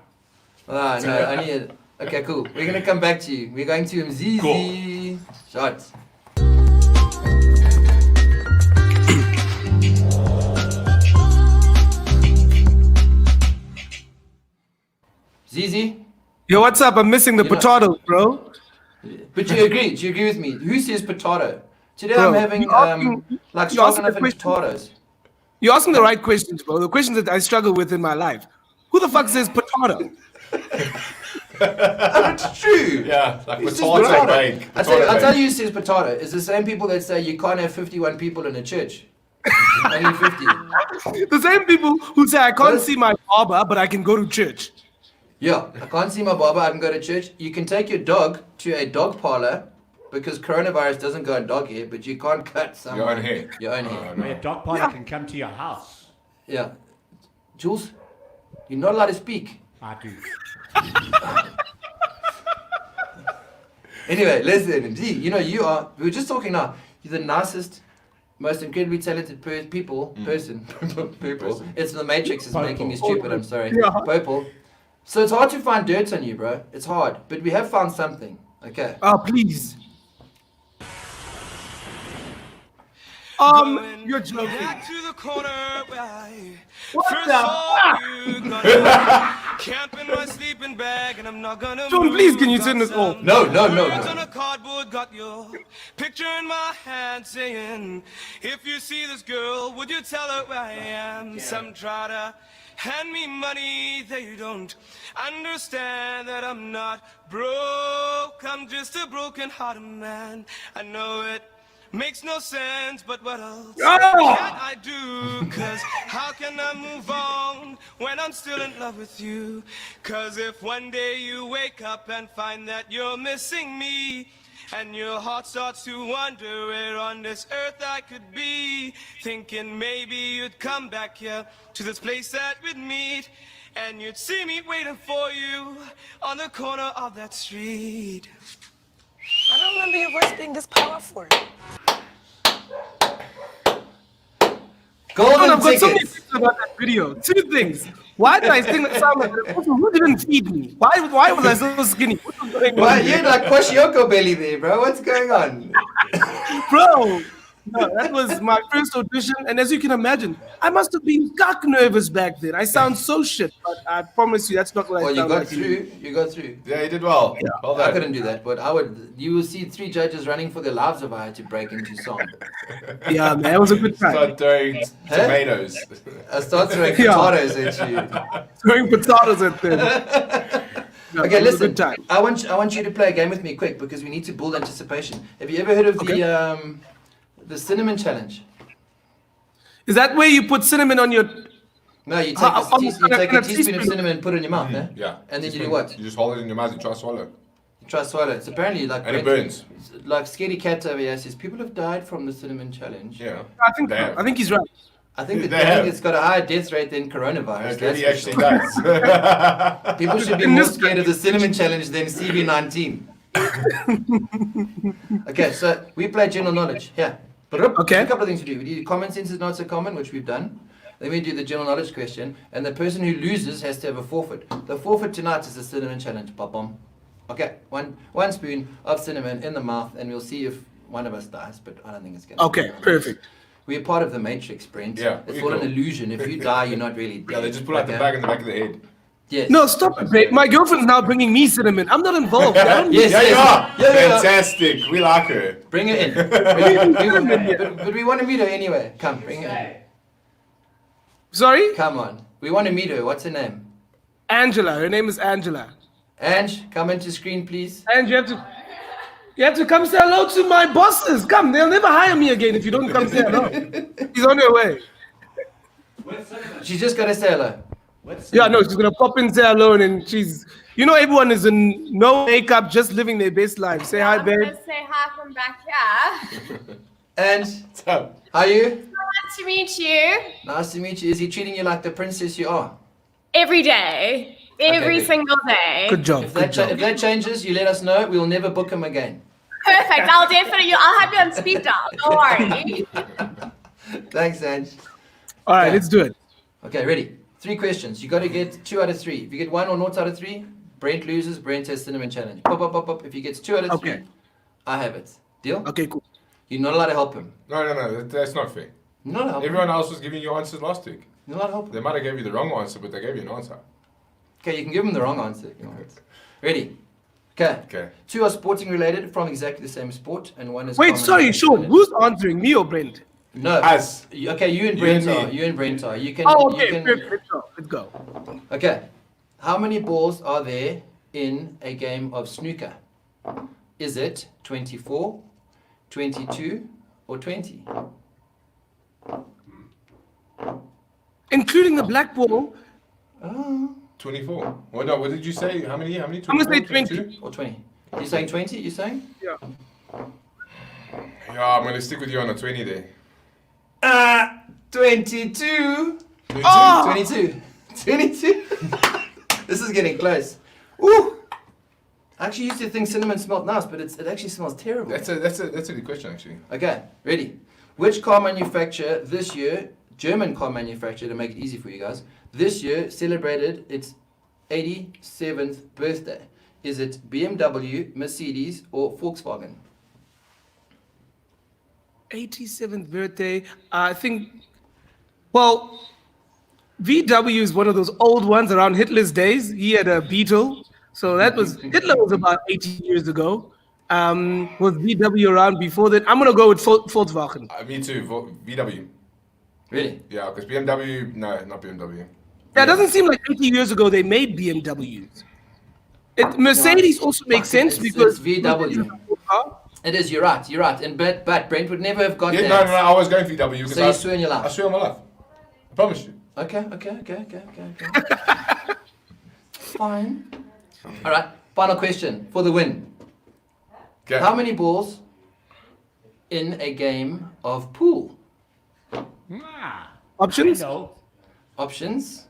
Ah, no, I need. Okay, cool. We're gonna come back to you. We're going to Msizi. Shots. Zizi, Yo, what's up? I'm missing the You know- potatoes, bro. but you agree? Do you agree with me? Who says potato? Today Bro, I'm having you're asking- like you're asking stroganoff the and question. potatoes. You're asking the right questions, bro. The questions that I struggle with in my life. Who the fuck says potato? It's true. Yeah, like It's just potato bake. I tell you who says potato. It's the same people that say you can't have 51 people in a church. Only 50. The same people who say I can't What? see my barber, but I can go to church. Yeah, I can't see my barber. I can go to church. You can take your dog to a dog parlor because coronavirus doesn't go in dog hair, but you can't cut someone. Your own hair. Your own hair. Oh, no. Where a dog parlor can come to your house. Yeah. Jules, you're not allowed to speak. I do. Anyway, listen, G, we were just talking now. You're the nicest, most incredibly talented people. It's the Matrix is making me stupid, I'm sorry. Yeah. Purple. So it's hard to find dirt on you, bro. It's hard. But we have found something. Okay. Oh, please. You're joking. To the corner where I What first the saw you. Gonna camp in my sleeping bag, and I'm not gonna John, move. please, can you Got turn this some off? No. words on a cardboard, got your picture in my hand, saying, if you see this girl, would you tell her where I am? Some try to hand me money, they don't understand that I'm not broke. I'm just a broken-hearted man. I know it makes no sense, but what else can I do? 'Cause how can I move on when I'm still in love with you? 'Cause if one day you wake up and find that you're missing me, and your heart starts to wonder where on this earth I could be, thinking maybe you'd come back here to this place that we'd meet, and you'd see me waiting for you on the corner of that street. I don't remember your voice being this powerful. Golden I've got so many tickets. things about that video. 2 things. Why did I sing that sound like that? Also, who didn't feed me? Why was I so skinny? What was going on? Well, you're like Kwashiorkor belly there, bro. What's going on? Bro, no, that was my first audition, and as you can imagine, I must have been cock nervous back then. I sound so shit, but I promise you that's not what Well, I you sound got like. through. You got through. Yeah, you did well. Well I done. couldn't do that, but I would. You will see 3 judges running for their lives if I had to break into song. Yeah, man, it was a good time. Start throwing tomatoes. I start throwing Yeah. potatoes at you. Throwing potatoes at them. No, Okay, it was a listen. good time. I want you to play a game with me quick because we need to build anticipation. Have you ever heard of The cinnamon challenge. Is that where you put cinnamon on your? No, you take, on a teaspoon of cinnamon and put it in your mouth, eh? Yeah. And then you do Teaspoon. what? You just hold it in your mouth and try to swallow. You try to swallow it. It's apparently like... And it burns. Like Scaredy Cat over here says, people have died from the cinnamon challenge. Yeah. I think he's right. I think it's got a higher death rate than coronavirus. It really that's for actually sure. does. People should be more scared of the cinnamon challenge than CV19. Okay, so we play general knowledge. Here. Okay. A couple of things to do. We do common sense is not so common, which we've done. Then we do the general knowledge question, and the person who loses has to have a forfeit. The forfeit tonight is the cinnamon challenge. Bom. Okay, one spoon of cinnamon in the mouth, and we'll see if one of us dies, but I don't think it's going to Okay, perfect. We're part of the Matrix, Brent. Yeah, It's we all an go. illusion. If you die, you're not really dead. Yeah, they just pull out the bag in the back of the head. Yes. No, stop it, babe. My girlfriend's now bringing me cinnamon. I'm not involved. I don't Yes, Yeah, yes. you are. Yeah. Fantastic. We like her. Bring her in. But we want to meet her anyway. Come, bring her in. Sorry? Come on. We want to meet her. What's her name? Angela. Her name is Angela. Ange, come into screen, please. And you have to come say hello to my bosses. Come, they'll never hire me again if you don't come say hello. He's on your way. She's just got to say hello. Yeah, no, she's gonna pop in, say hello, and then everyone is in no makeup, just living their best life. Say hi, babe. Let's say hi from back here. Ange, So, how are you? Nice to meet you. Nice to meet you. Is he treating you like the princess you are? Every day. Every good. single day. Good job. If Good job. that changes, you let us know. We'll never book him again. Perfect. I'll have you on speed dial. Don't worry. Thanks, Ange. All right, Okay. let's do it. Okay, ready. 3 questions. You got to get 2 out of 3. If you get 1 or 0 out of 3, Brent loses. Brent has cinnamon challenge. Pop. If he gets 2 out of 3, Okay. I have it. Deal? Okay, cool. You're not allowed to help him. no, that's not fair. You're not allowed to help him. Everyone else was giving you answers last week. You're not allowed to help him. They might have gave you the wrong answer, but they gave you an answer. Okay, you can give him the wrong answer if you want. Ready? Okay. Okay. 2 are sporting related from exactly the same sport, and 1 is. Wait, common sorry, sense Sean. related. Who's answering, me or Brent? No. Us. Okay, you and You Brent and are. me. You and Brent are. You can. Oh, you okay, can- perfect. Let's go. Okay. How many balls are there in a game of snooker? Is it 24, 22, or 20? Including the black ball. 24. Well, no, what did you say? How many? I'm gonna say 20. 22? Or 20? You saying 20? You saying? Yeah. Yeah, I'm going to stick with you on a 20 there. 22. Oh! 22. 22. This is getting close. Ooh. I actually used to think cinnamon smelled nice, but it actually smells terrible. That's a good question, actually. Okay, ready. Which car manufacturer this year, German car manufacturer, to make it easy for you guys, this year celebrated its 87th birthday? Is it BMW, Mercedes, or Volkswagen? 87th birthday. I think. Well, VW is one of those old ones around Hitler's days. He had a Beetle. So Hitler was about 80 years ago. Was VW around before that? I'm going to go with Volkswagen. Me too, VW. Really? Yeah, because BMW, no, not BMW. Yeah, it doesn't seem like 80 years ago they made BMWs. Mercedes also makes sense because it's VW. It is, you're right. And but Brent would never have got Yeah, that. no, I was going VW. because So you swear in your life? I swear on my life. I promise you. Okay. Fine. All right, final question for the win. Okay. How many balls in a game of pool? Options? No. Options?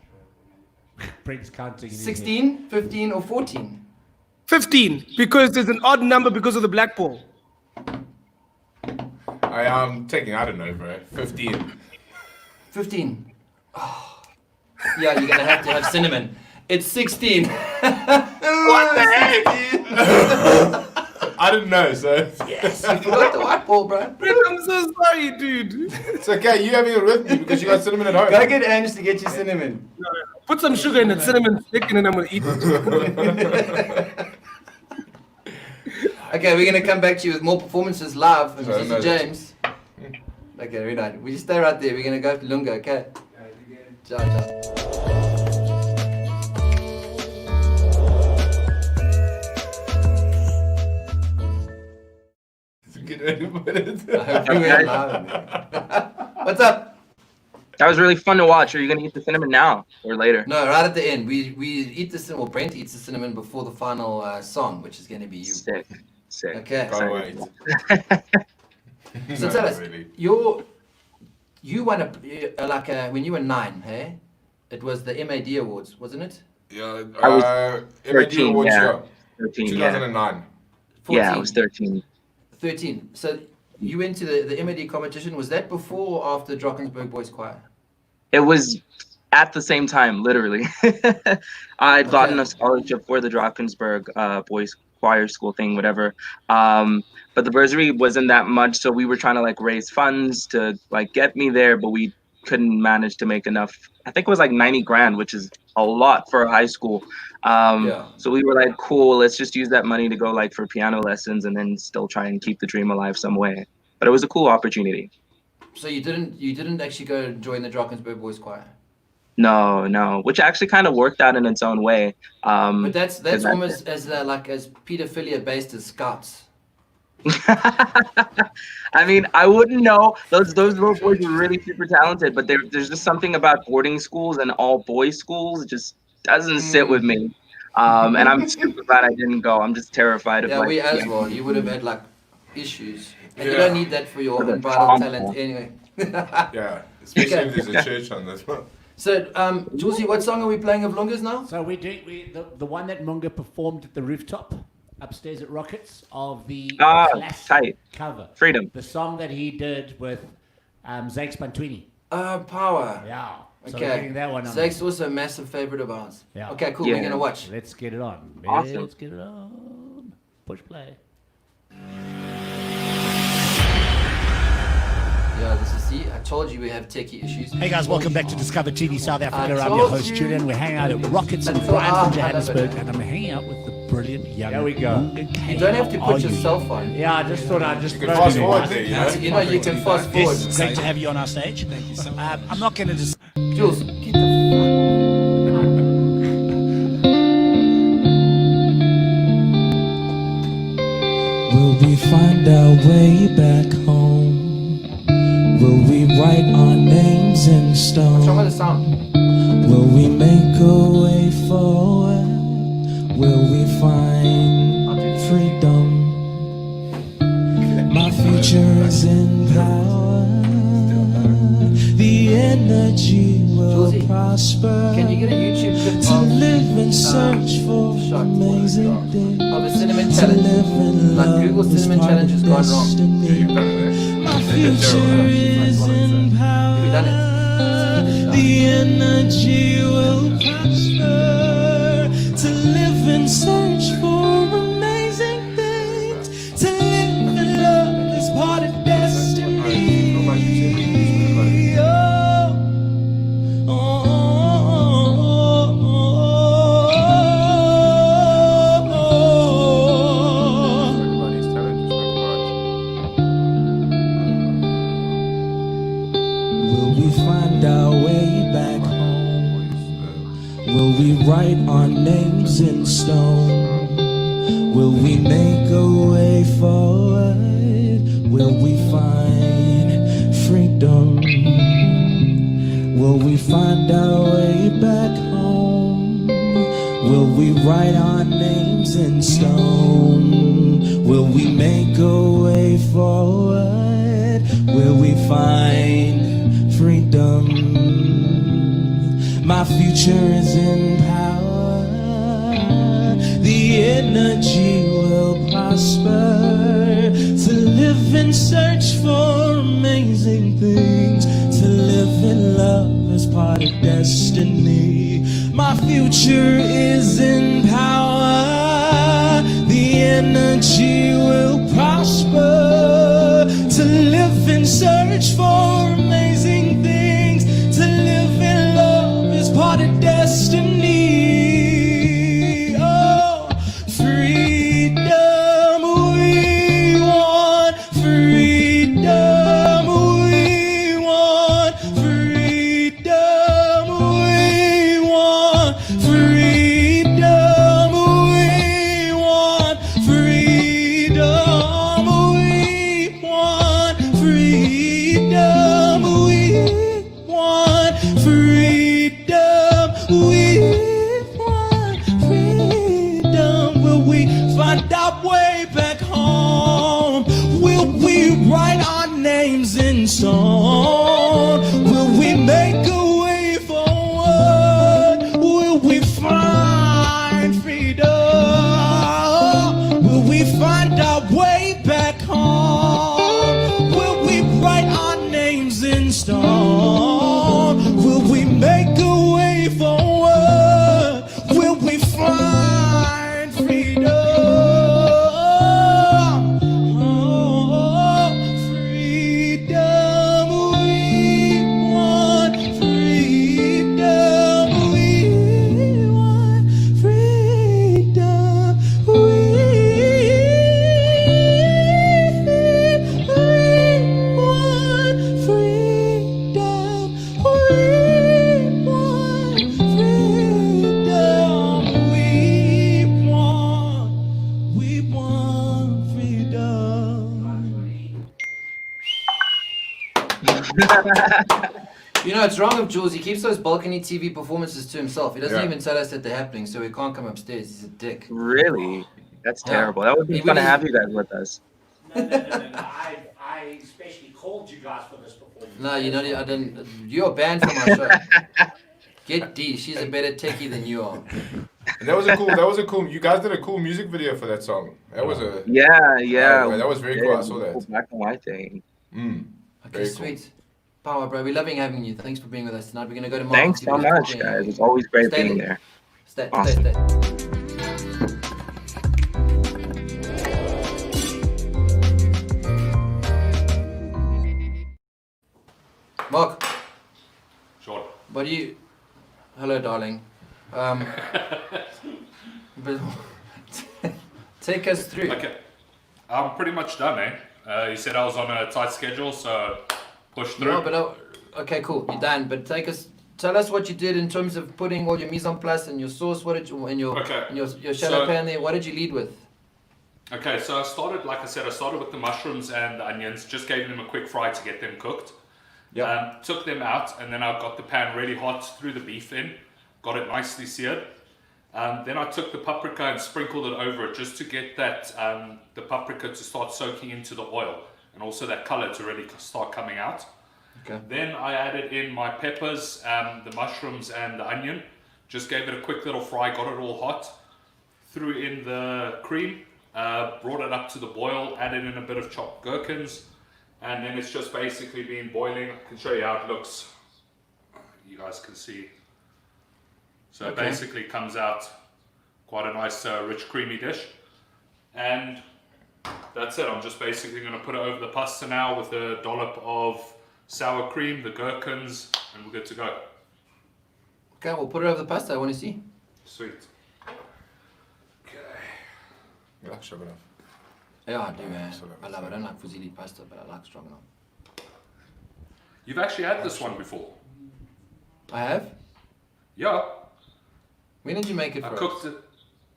Brent's counting. in his head. 16, 15, or 14? 15, because there's an odd number because of the black ball. I am taking, I don't know, bro. 15. 15. Oh. Yeah, you're going to have cinnamon. It's 16. What the heck? I didn't know, so. Yes, you forgot the white ball, bro. I'm so sorry, dude. It's okay, you having it with me because you got cinnamon at home. Go get Ange to get you cinnamon. Put some sugar in it, cinnamon stick, and then I'm going to eat it. Okay, we're going to come back to you with more performances live from Sorry, Mr. no, James. Okay, very nice. We just stay right there. We're going to go to Lunga, okay? Ciao. get ready to put it. Hopefully we're live, man. What's up? That was really fun to watch. Are you gonna eat the cinnamon now or later? No, right at the end. We eat the cinnamon. Well, Brent eats the cinnamon before the final song, which is going to be you. Sick. Okay. Can't wait. So tell us, you won when you were 9, hey? It was the MAD Awards, wasn't it? Yeah, I was MAD 13, Awards, yeah. 13, 2009. 14, Yeah, I was 13. 13. So you went to the MAD competition. Was that before or after Drakensberg Boys Choir? It was at the same time, literally. I'd gotten a scholarship for the Drakensberg Boys Choir School thing, whatever. But the bursary wasn't that much, so we were trying to like raise funds to like get me there, but we couldn't manage to make enough. I think it was like 90 grand, which is a lot for a high school. So we were like, cool, let's just use that money to go like for piano lessons and then still try and keep the dream alive some way. But it was a cool opportunity. So you didn't actually go join the Drakensberg Boys Choir? No, which actually kind of worked out in its own way. But that's almost as pedophilia based as Scouts. I mean, I wouldn't know. Those little boys were really super talented, but there's just something about boarding schools and all boys schools. It just doesn't sit with me. And I'm super glad I didn't go. I'm just terrified of we as well. You would have had like issues. And you don't need that for your unbridled talent anyway. Yeah, especially if there's a church on this one. So, Julesy, what song are we playing of Lunga's now? So the one that Munga performed at the rooftop upstairs at Rockets of the classic cover. Freedom. The song that he did with Zakes Bantwini. Power. Yeah. So Okay. we're getting that one on. Zakes also a massive favorite of ours. Yeah. Okay, cool. We're gonna watch. Let's get it on. Awesome. Let's get it on. Push play. Yeah, this is I told you we have techie issues. Hey guys, welcome back to Discover TV South Africa. I I'm your told host you. Julian. We're hanging out at Rockets in That's Bryanston, all. Johannesburg, and I'm hanging out with the brilliant young. There we go. You don't have to put your cell phone. Yeah, I just thought I'd just You can fast forward there, You know, you can fast forward. It's great to have you on our stage. Thank you so much. I'm not going to just. Jules, get the Will we find our way back home? Will we write our names in stone? What's wrong with the sound? Will we make a way forward? Will we find freedom? My future is in power. The energy will Julesy, prosper. Can you get a YouTube clip To of live and search for shot amazing things. of a cinnamon To challenge? live in Like love Google is cinnamon part challenge has of gone wrong. Yeah, you've destiny. done it. My future is in Have you done power. it? The energy will prosper. To live and search for amazing things. To live in love is part of destiny. Oh, Everybody's talent is will we find our way back home? Will we write our names in stone? Will we make a way forward? Will we find freedom? Will we find our way back home? Will we write our names in stone? Will we make a way forward? Will we find freedom? My future is in power. The energy will prosper. To live and search for amazing things. To live in love is part of destiny. My future is in power. The energy will prosper. To live and search for amazing things. To live in love is part of destiny. Oh, freedom we want. Freedom we want. Freedom we want. Freedom we want. Freedom we You know, it's wrong of Jules. He keeps those balcony TV performances to himself. He doesn't Yeah. even tell us that they're happening, so we can't come upstairs. He's a dick. Really? That's Yeah. terrible. That would be Even fun to he- have you guys with us. No. I especially called you guys for this performance. No, you know, I didn't. You're banned from our show. Get D. She's a better techie than you are. And that was a cool. You guys did a cool music video for that song. That was a. Yeah. That was very cool. I saw that. Black and white thing. Okay, Very cool. sweet. Power, bro. We're loving having you. Thanks for being with us tonight. We're gonna go to Mark. Thanks so much, guys. It's always great Stay being there. there. Stay. Awesome. Mark, Sure. what do you? Hello, darling. But take us through. Okay. I'm pretty much done, eh? You said I was on a tight schedule, so push through. No, but okay, cool. You're done. But tell us what you did in terms of putting all your mise en place and your sauce. What did you and your shallow pan there? What did you lead with? Okay, so I started with the mushrooms and the onions, just gave them a quick fry to get them cooked. Took them out, and then I got the pan really hot, threw the beef in, got it nicely seared. Then I took the paprika and sprinkled it over it just to get that the paprika to start soaking into the oil and also that color to really start coming out. Okay. Then I added in my peppers, the mushrooms and the onion, just gave it a quick little fry, got it all hot, threw in the cream, brought it up to the boil, added in a bit of chopped gherkins, and then it's just basically been boiling. I can show you how it looks. You guys can see. So it basically comes out quite a nice, rich, creamy dish. And that's it. I'm just basically going to put it over the pasta now with a dollop of sour cream, the gherkins, and we're good to go. Okay, we'll put it over the pasta. I want to see. Sweet. You like stroganoff? Yeah, I do, man. I love it. I don't like fusilli pasta, but I like stroganoff. You've actually had this one before. I have? Yeah. When did you make it for us?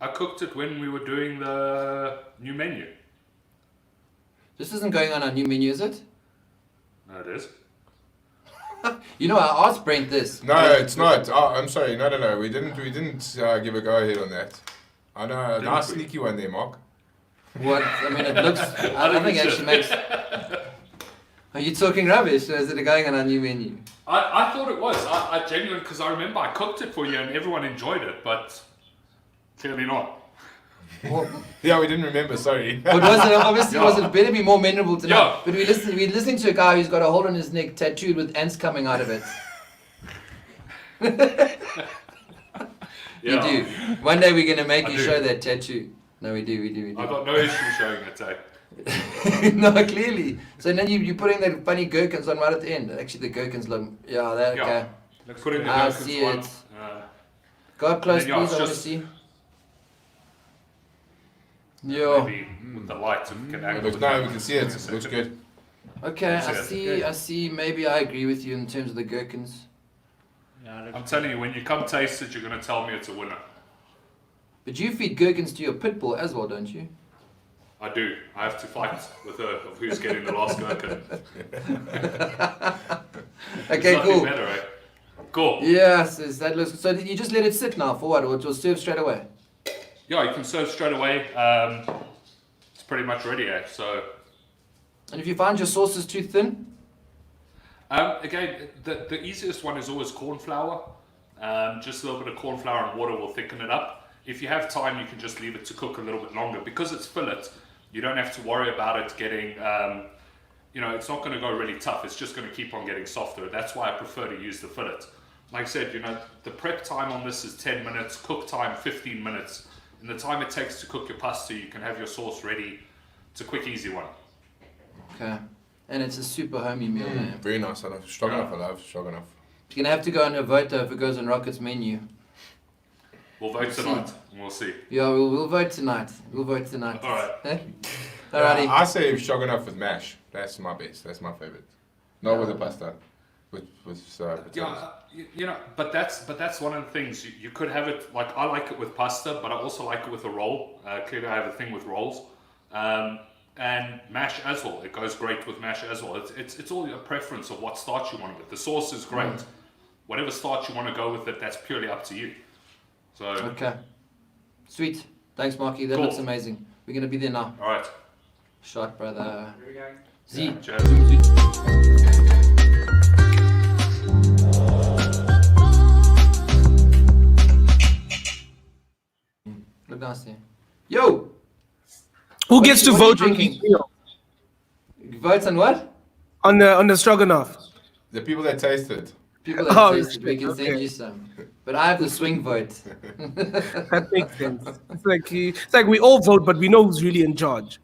I cooked it when we were doing the new menu. This isn't going on our new menu, is it? No, it is. You know, I asked Brent this. No, it's not. Oh, I'm sorry. No. We didn't give a go ahead on that. I know. Nice sneaky one there, Mark. What? I mean, it looks. I think it actually makes. Are you talking rubbish, or is it going on our new menu? I thought it was. I genuinely, because I remember I cooked it for you and everyone enjoyed it, but clearly not. Well, yeah, we didn't remember. Sorry. But was it better be more memorable tonight? Yeah. But we're listening to a guy who's got a hole in his neck tattooed with ants coming out of it. You do. One day we're gonna make you show that tattoo. No, we do. I got no issue showing it, eh? No, clearly. So then you're putting the funny gherkins on right at the end. Actually, the gherkins look. Yeah, that okay. Let's put in the I gherkins see one. it. Go up close, then, please. it's I want to just- see. Yeah. Maybe with the light, if we can angle it. No, we can see it. It looks good. Okay, That's I see. Maybe I agree with you in terms of the gherkins. I'm telling you, when you come taste it, you're going to tell me it's a winner. But you feed gherkins to your pit bull as well, don't you? I do. I have to fight with her of who's getting the last gherkin. Okay, It's cool. nothing better, eh? Cool. Yes, that looks. So you just let it sit now for what? Or it will serve straight away? Yeah, you can serve straight away. It's pretty much ready, eh? So. And if you find your sauce is too thin? Again, the easiest one is always corn flour. Just a little bit of corn flour and water will thicken it up. If you have time, you can just leave it to cook a little bit longer. Because it's fillet, you don't have to worry about it getting, it's not going to go really tough. It's just going to keep on getting softer. That's why I prefer to use the fillet. Like I said, the prep time on this is 10 minutes, cook time 15 minutes. In the time it takes to cook your pasta, you can have your sauce ready. It's a quick, easy one. Okay. And it's a super homey meal, man. Very nice. I love stroganoff. I love stroganoff. You're going to have to go on a vote though if it goes on Rockets menu. We'll vote tonight, and we'll see. Yeah, we'll vote tonight. We'll vote tonight. All right. Eh? Alrighty. I say stroganoff with mash. That's my best. That's my favorite. Not with the pasta. With potatoes. Yeah, but that's one of the things. You could have it, like I like it with pasta, but I also like it with a roll. Clearly I have a thing with rolls. And and mash as well. It goes great with mash as well. It's all a preference of what starch you want with. The sauce is great. Whatever starch you want to go with it, that's purely up to you. So Okay. Sweet. Thanks, Marky. That Cool. looks amazing. We're going to be there now. all right. Shot, brother. Where are we going? Z. Cheers. Look nice there. Yo! Who What gets are to you- what are you vote on drinking? each meal? Votes on what? On the stroganoff? The people that taste it. People that Oh, taste it, we can send okay. you some. But I have the swing vote. That makes sense. It's like we all vote, but we know who's really in charge.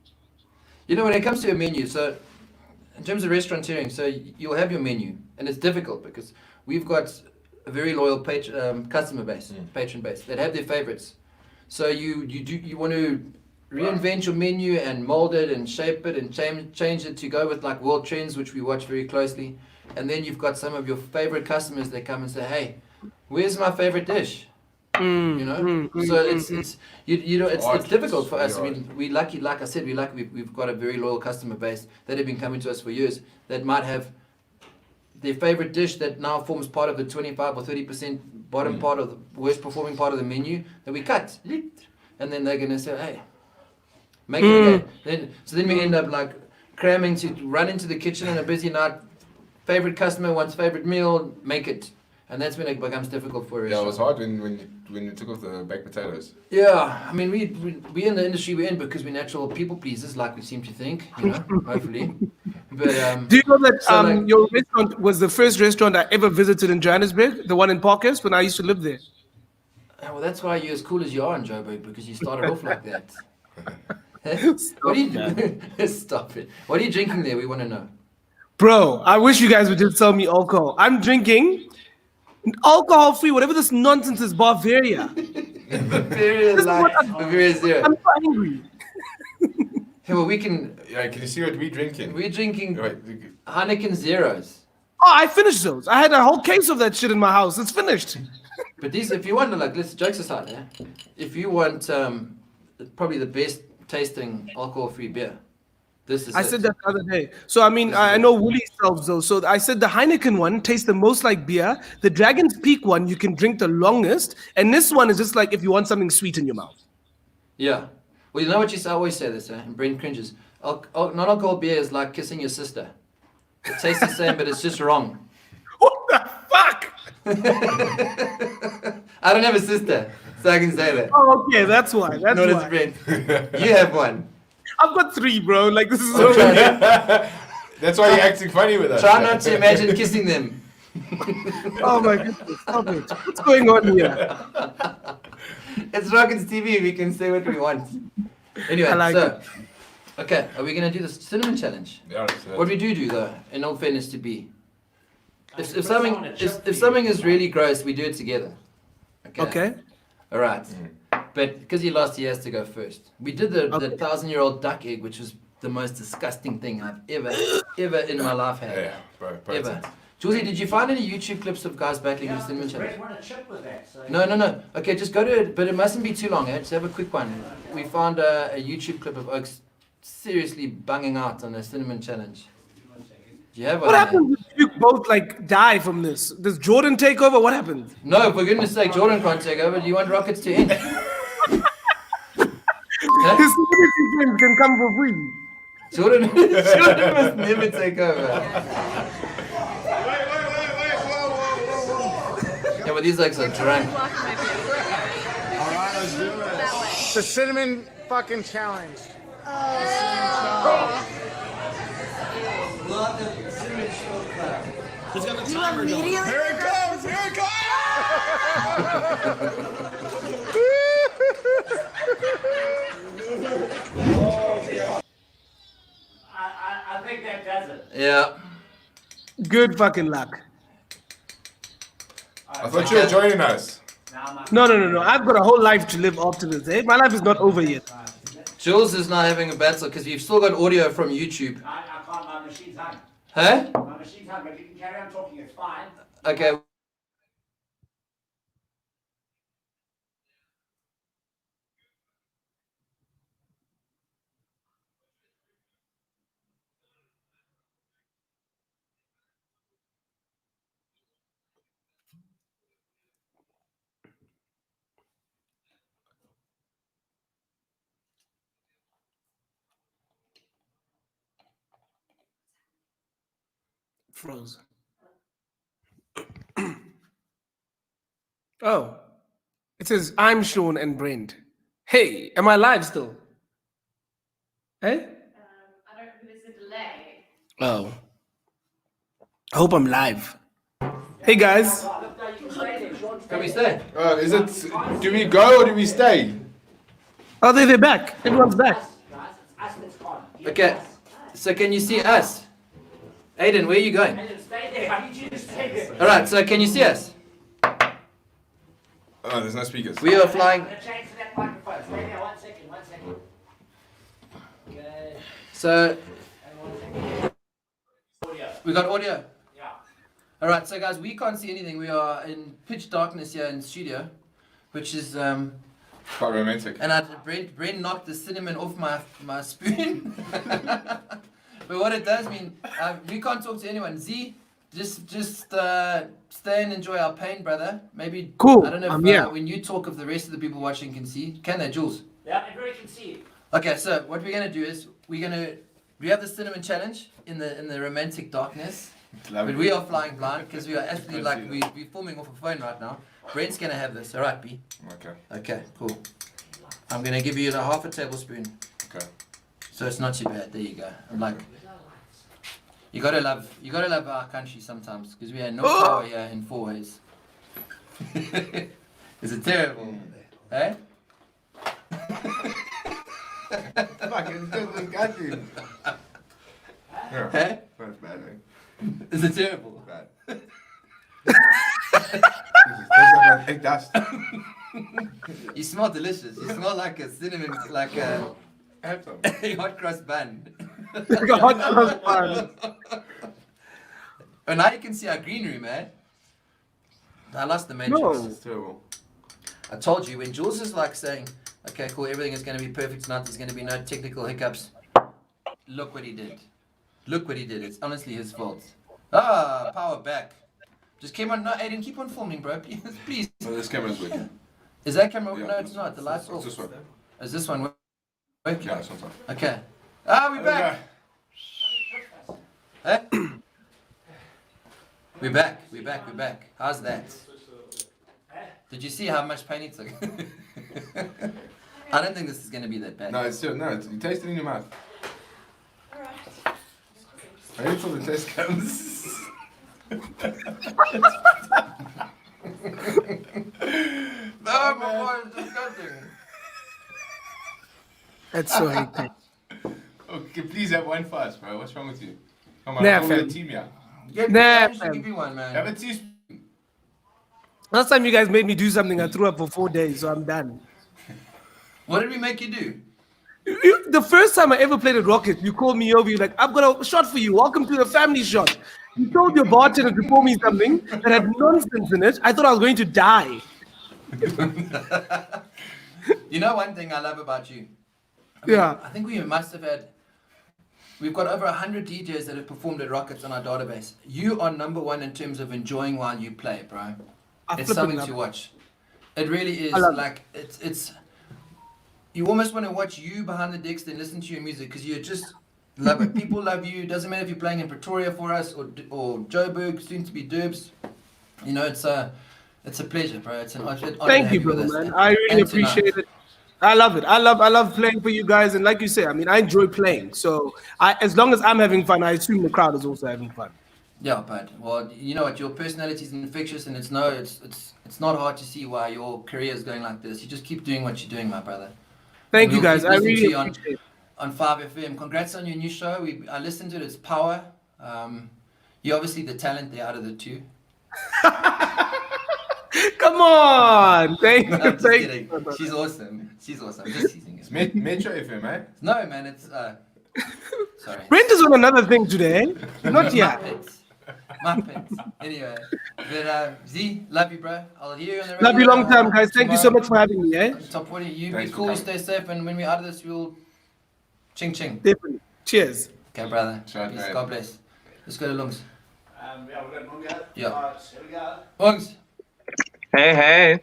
You know, when it comes to a menu, so in terms of restauranteering, so you'll have your menu, and it's difficult because we've got a very loyal customer base, patron base, that have their favorites. So you want to reinvent your menu and mold it and shape it and change it to go with like world trends, which we watch very closely. And then you've got some of your favorite customers that come and say, "Hey, where's my favorite dish?" You know, so it's difficult for us. I mean, we lucky, like I said, we've got a very loyal customer base that have been coming to us for years that might have their favorite dish that now forms part of the 25 or 30% bottom part of the worst performing part of the menu that we cut, and then they're gonna say, "Hey, make it again." Then we end up like cramming to run into the kitchen on a busy night. Favorite customer wants favorite meal, make it. And that's when it becomes difficult for us. Yeah, it was hard when you took off the baked potatoes. Yeah, I mean, we in the industry we're in because we're natural people pleasers, like we seem to think, you know, hopefully. But Do you know that so, like- your restaurant was the first restaurant I ever visited in Johannesburg, the one in Parkhurst, when I used to live there? well, that's why you're as cool as you are in Joburg, because you started off like that. What are you doing? Stop it. What are you drinking there? We want to know. Bro, I wish you guys would just sell me alcohol. I'm drinking alcohol free, whatever this nonsense is, Bavaria. Bavaria Light, Bavaria Zero. I'm so angry. Hey, well, we can. Yeah, can you see what we're drinking? We're drinking Right. Heineken Zeros. Oh, I finished those. I had a whole case of that shit in my house. It's finished. But these, if you want to, like, let's jokes aside, yeah. If you want probably the best tasting alcohol-free beer, this is. I said that the other day. So, I mean, I know Woolly sells those. So I said the Heineken one tastes the most like beer. The Dragon's Peak one, you can drink the longest. And this one is just like if you want something sweet in your mouth. Yeah. Well, you know what I always say this, and Brent cringes. Non-alcohol beer is like kissing your sister. It tastes the same, but it's just wrong. What the fuck? I don't have a sister, so I can say that. Oh, okay, that's why. That's Not why. as Brent. You have one. I've got 3, bro. Like, this is so That's why you're acting funny with us. Try not to imagine kissing them. Oh my goodness, stop it. What's going on here? It's RocketsTV. We can say what we want. Anyway, I like so okay, are we gonna do the cinnamon challenge? Yeah, What we do though, in all fairness to be, if put some on a chip for if you. something is really gross, we do it together. Okay. All right. But because he lost, he has to go first. We did the 1,000-year-old duck egg, which was the most disgusting thing I've ever in my life had. Yeah, bro. Ever. Julesy, did you find any YouTube clips of guys battling in the cinnamon challenge? Brent won a chip with that. So No. Okay, just go to it, but it mustn't be too long. Just have a quick one. We found a YouTube clip of Oaks seriously bunging out on the cinnamon challenge. Do you have one? What happened if you both like die from this? Does Jordan take over? What happened? No, for goodness sake, Jordan can't take over. Do you want Rockets to end? Huh? His celebrity friends can come for free. Jordan must never take over. Yeah, but these legs are drunk. The cinnamon fucking challenge. Here it comes! Here it comes! I think that does it. Yeah. Good fucking luck. I thought you were joining us. No. I've got a whole life to live after this. Eh? My life is not over yet. Jules is now having a battle because you've still got audio from YouTube. I can't. My machine's hung. Huh? My machine's hung, but you can carry on talking. It's fine. Okay. Froze. Oh, it says I'm Sean and Brent. Hey, am I live still? Hey? I don't. There's a delay. Oh, I hope I'm live. Hey guys. Can we stay? Is it? Do we go or do we stay? Oh, they're back. Everyone's back. Okay. So can you see us? Aiden, where are you going? All right. So can you see us? Oh, there's no speakers. We are flying. So we got audio. Yeah. All right. So guys, we can't see anything. We are in pitch darkness here in the studio, which is Quite romantic. and Brent knocked the cinnamon off my spoon. But what it does mean, we can't talk to anyone. Z, just stay and enjoy our pain, brother. Maybe Cool, I don't know I'm if here. when you talk, if the rest of the people watching can see. Can they, Jules? Yeah, everybody can see you. Okay, so what we're gonna do is we have the cinnamon challenge in the romantic darkness. But we are flying blind because we are actually like we're filming off a phone right now. Brent's gonna have this. All right, B. Okay. Okay, cool. I'm gonna give you half a tablespoon. Okay. So it's not too bad. There you go. I'm like, you gotta love our country sometimes because we have no power here in 4 ways. Is it terrible? Eh? Fucking country. Yeah. Eh? That's bad, eh? Is it terrible? Bad. Tastes like egg dust. You smell delicious. You smell like a cinnamon, like a Have some. hot cross bun. Like a hot cross bun. Oh, now you can see our greenery, man. I lost the matrix. No. It's terrible. I told you, when Jules is like saying, okay, cool, everything is going to be perfect tonight, there's going to be no technical hiccups. Look what he did. Look what he did. It's honestly his fault. Ah, power back. Just keep on, no, Aiden, keep on filming, bro. Please, please. No, this camera's working. Is that camera? Yeah, No, it's not. The light's off. This one. Is this one working? Yeah, this one's on. Okay. Ah, we're back. Eh? We're back. We're back. We're back. How's that? Did you see how much pain it took? I don't think this is going to be that bad. No, it's still, no, you taste it in your mouth. I wait till the test comes. No, my boy is disgusting. That's so hectic. Okay, please have one fast, bro. What's wrong with you? Come on, Nah, I'm fam. a team here. I should give you one, man. Have a teaspoon. Last time you guys made me do something, I threw up for 4 days, so I'm done. What did we make you do? The first time I ever played at Rocket, you called me over. You're like, "I've got a shot for you. Welcome to the family shot." You told your bartender to pour me something that had nonsense in it. I thought I was going to die. You know one thing I love about you? I mean, Yeah. I think we must have had... We've got over 100 DJs that have performed at Rockets on our database. You are number one in terms of enjoying while you play, bro. It's something to watch. It really is. Like, it's... You almost want to watch you behind the decks and listen to your music because you just love it. People love you. Doesn't matter if you're playing in Pretoria for us or Joburg, soon to be Derbs. You know, it's a pleasure, bro. It's an honor. Thank you, bro, man. I really appreciate it. I love it. I love playing for you guys, and like you say, I mean, I enjoy playing. So, as long as I'm having fun, I assume the crowd is also having fun. Yeah, but well, you know what? Your personality is infectious, and it's not hard to see why your career is going like this. You just keep doing what you're doing, my brother. Thank you, We'll guys. keep I listening to really you appreciate it. on 5FM. Congrats on your new show. I listened to it. It's power. You're obviously the talent there out of the two. Come on, thank you. I'm just Thank kidding. you. She's awesome. She's awesome. I'm just teasing you. It's Metro FM, eh? No, man. It's sorry. Brent is on another thing today. Not yet. Muppets. Anyway, but Z, love you, bro. I'll hear you on the Love you radio, long time, guys. Thank you so tomorrow. much for having me. Eh? Top 40. You Thanks be for cool. You coming. stay safe, and when we're out of this, we'll ching ching. Definitely. Cheers. Okay, brother. Sure, Peace. mate. God bless. Let's go to Lungs. Yeah, we've got Munga. Yeah. Here we go. Lungs. Hey,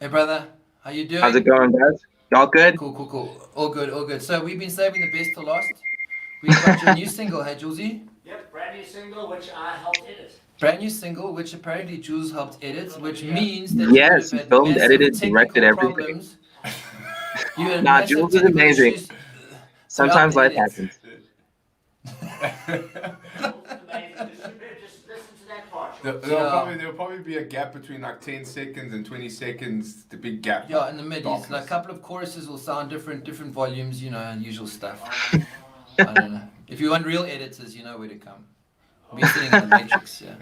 Hey, brother. How you doing? how's it going, guys? Y'all good? Cool. All good. So we've been saving the best till last. We've got your new single, hey, Julesy? Yep, brand new single which I helped edit. Brand new single, which apparently Jules helped edit, which means that Yes, you he would have had filmed, massive edited, technical directed everything. problems. You had Nah, massive Jules is technical amazing. issues Sometimes throughout life the edit. happens. Just listen to that part. There'll probably be a gap between like 10 seconds and 20 seconds, the big gap. Yeah, in the middies. Darkness. Like a couple of choruses will sound different volumes, you know, and usual stuff. I don't know. If you want real editors, you know where to come. We're sitting in the Matrix, yeah.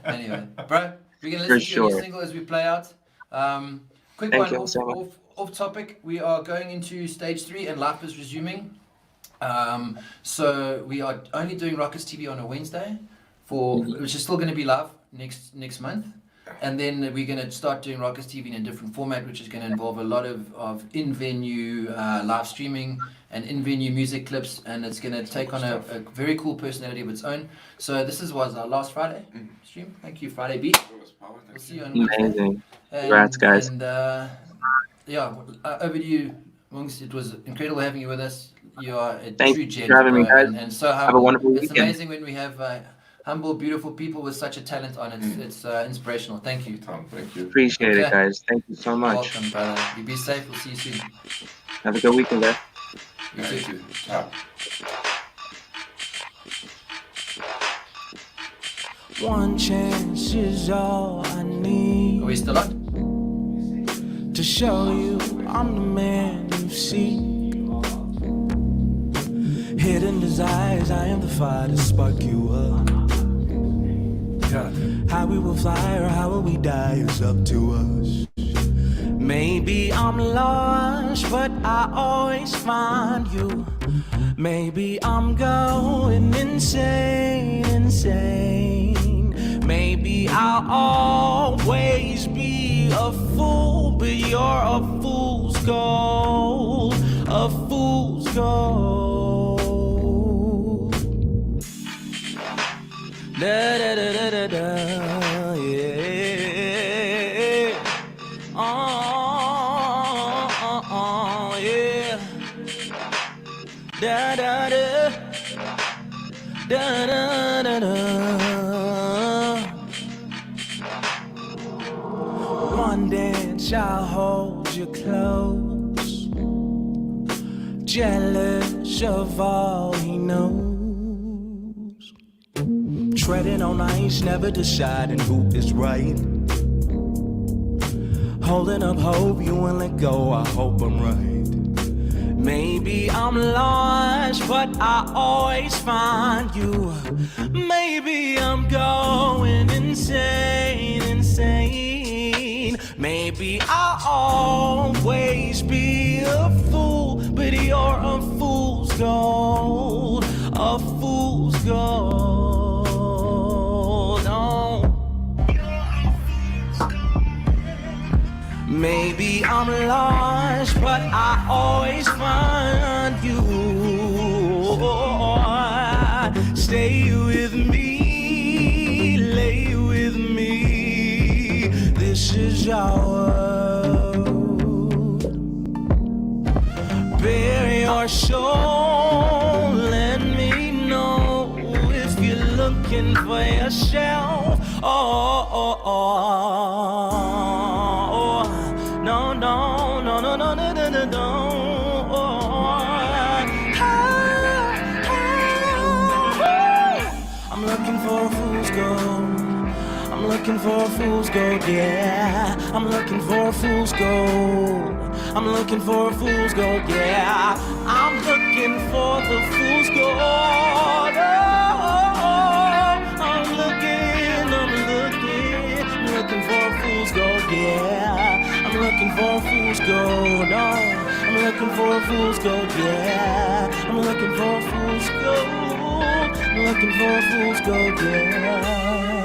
Anyway, bro, we're going to listen to your new single as we play out. Quick Thank one, you so much. off topic. We are going into stage 3 and life is resuming. So we are only doing RocketsTV on a Wednesday, which is still going to be live next month. And then we're going to start doing RocketsTV in a different format, which is going to involve a lot of in-venue live streaming and in-venue music clips, and it's going to take on a very cool personality of its own. So this was our last Friday stream. Thank you, Friday Beat. We'll see you on Wednesday. Amazing. Congrats, guys. And over to you, Mungs. It was incredible having you with us. You are a Thank true you gem. for having me, guys. And so Have a wonderful it's weekend. amazing when we have humble, beautiful people with such a talent on it. It's inspirational. Thank you. Tom, thank you. Appreciate it, guys. Thank you so much. Welcome, brother. You be safe. We'll see you soon. Have a good weekend, guys. You too. Ciao. One chance is all I need. Are we still on? To show you I'm the man you seek. Hidden desires, I am the fire to spark you up. How we will fly or how will we die is up to us. Maybe I'm lost, but I always find you. Maybe I'm going insane. Maybe I'll always be a fool, but you're a fool's gold, a fool's gold. Da da da da da da, yeah. Oh, yeah. Da da da, da da da da. One dance I'll hold you close, jealous of all he knows. Treading on ice, never deciding who is right. Holding up hope, you won't let go, I hope I'm right. Maybe I'm lost, but I always find you. Maybe I'm going insane. Maybe I'll always be a fool, but you're a fool's gold, a fool's gold. Oh. Maybe I'm lost, but I always find you. Stay with me, lay with me. This is our world. Bare your soul, let me know if you're looking for yourself. No. I'm looking for a fool's gold. I'm looking for a fool's gold, yeah. I'm looking for a fool's gold. I'm looking for a fool's gold, yeah. I'm looking for the fool's gold. I'm looking for a fool's gold, yeah. I'm looking for a fool's gold, I'm looking for a fool's gold, yeah. I'm looking for a fool's gold. I'm looking for a fool's gold, yeah.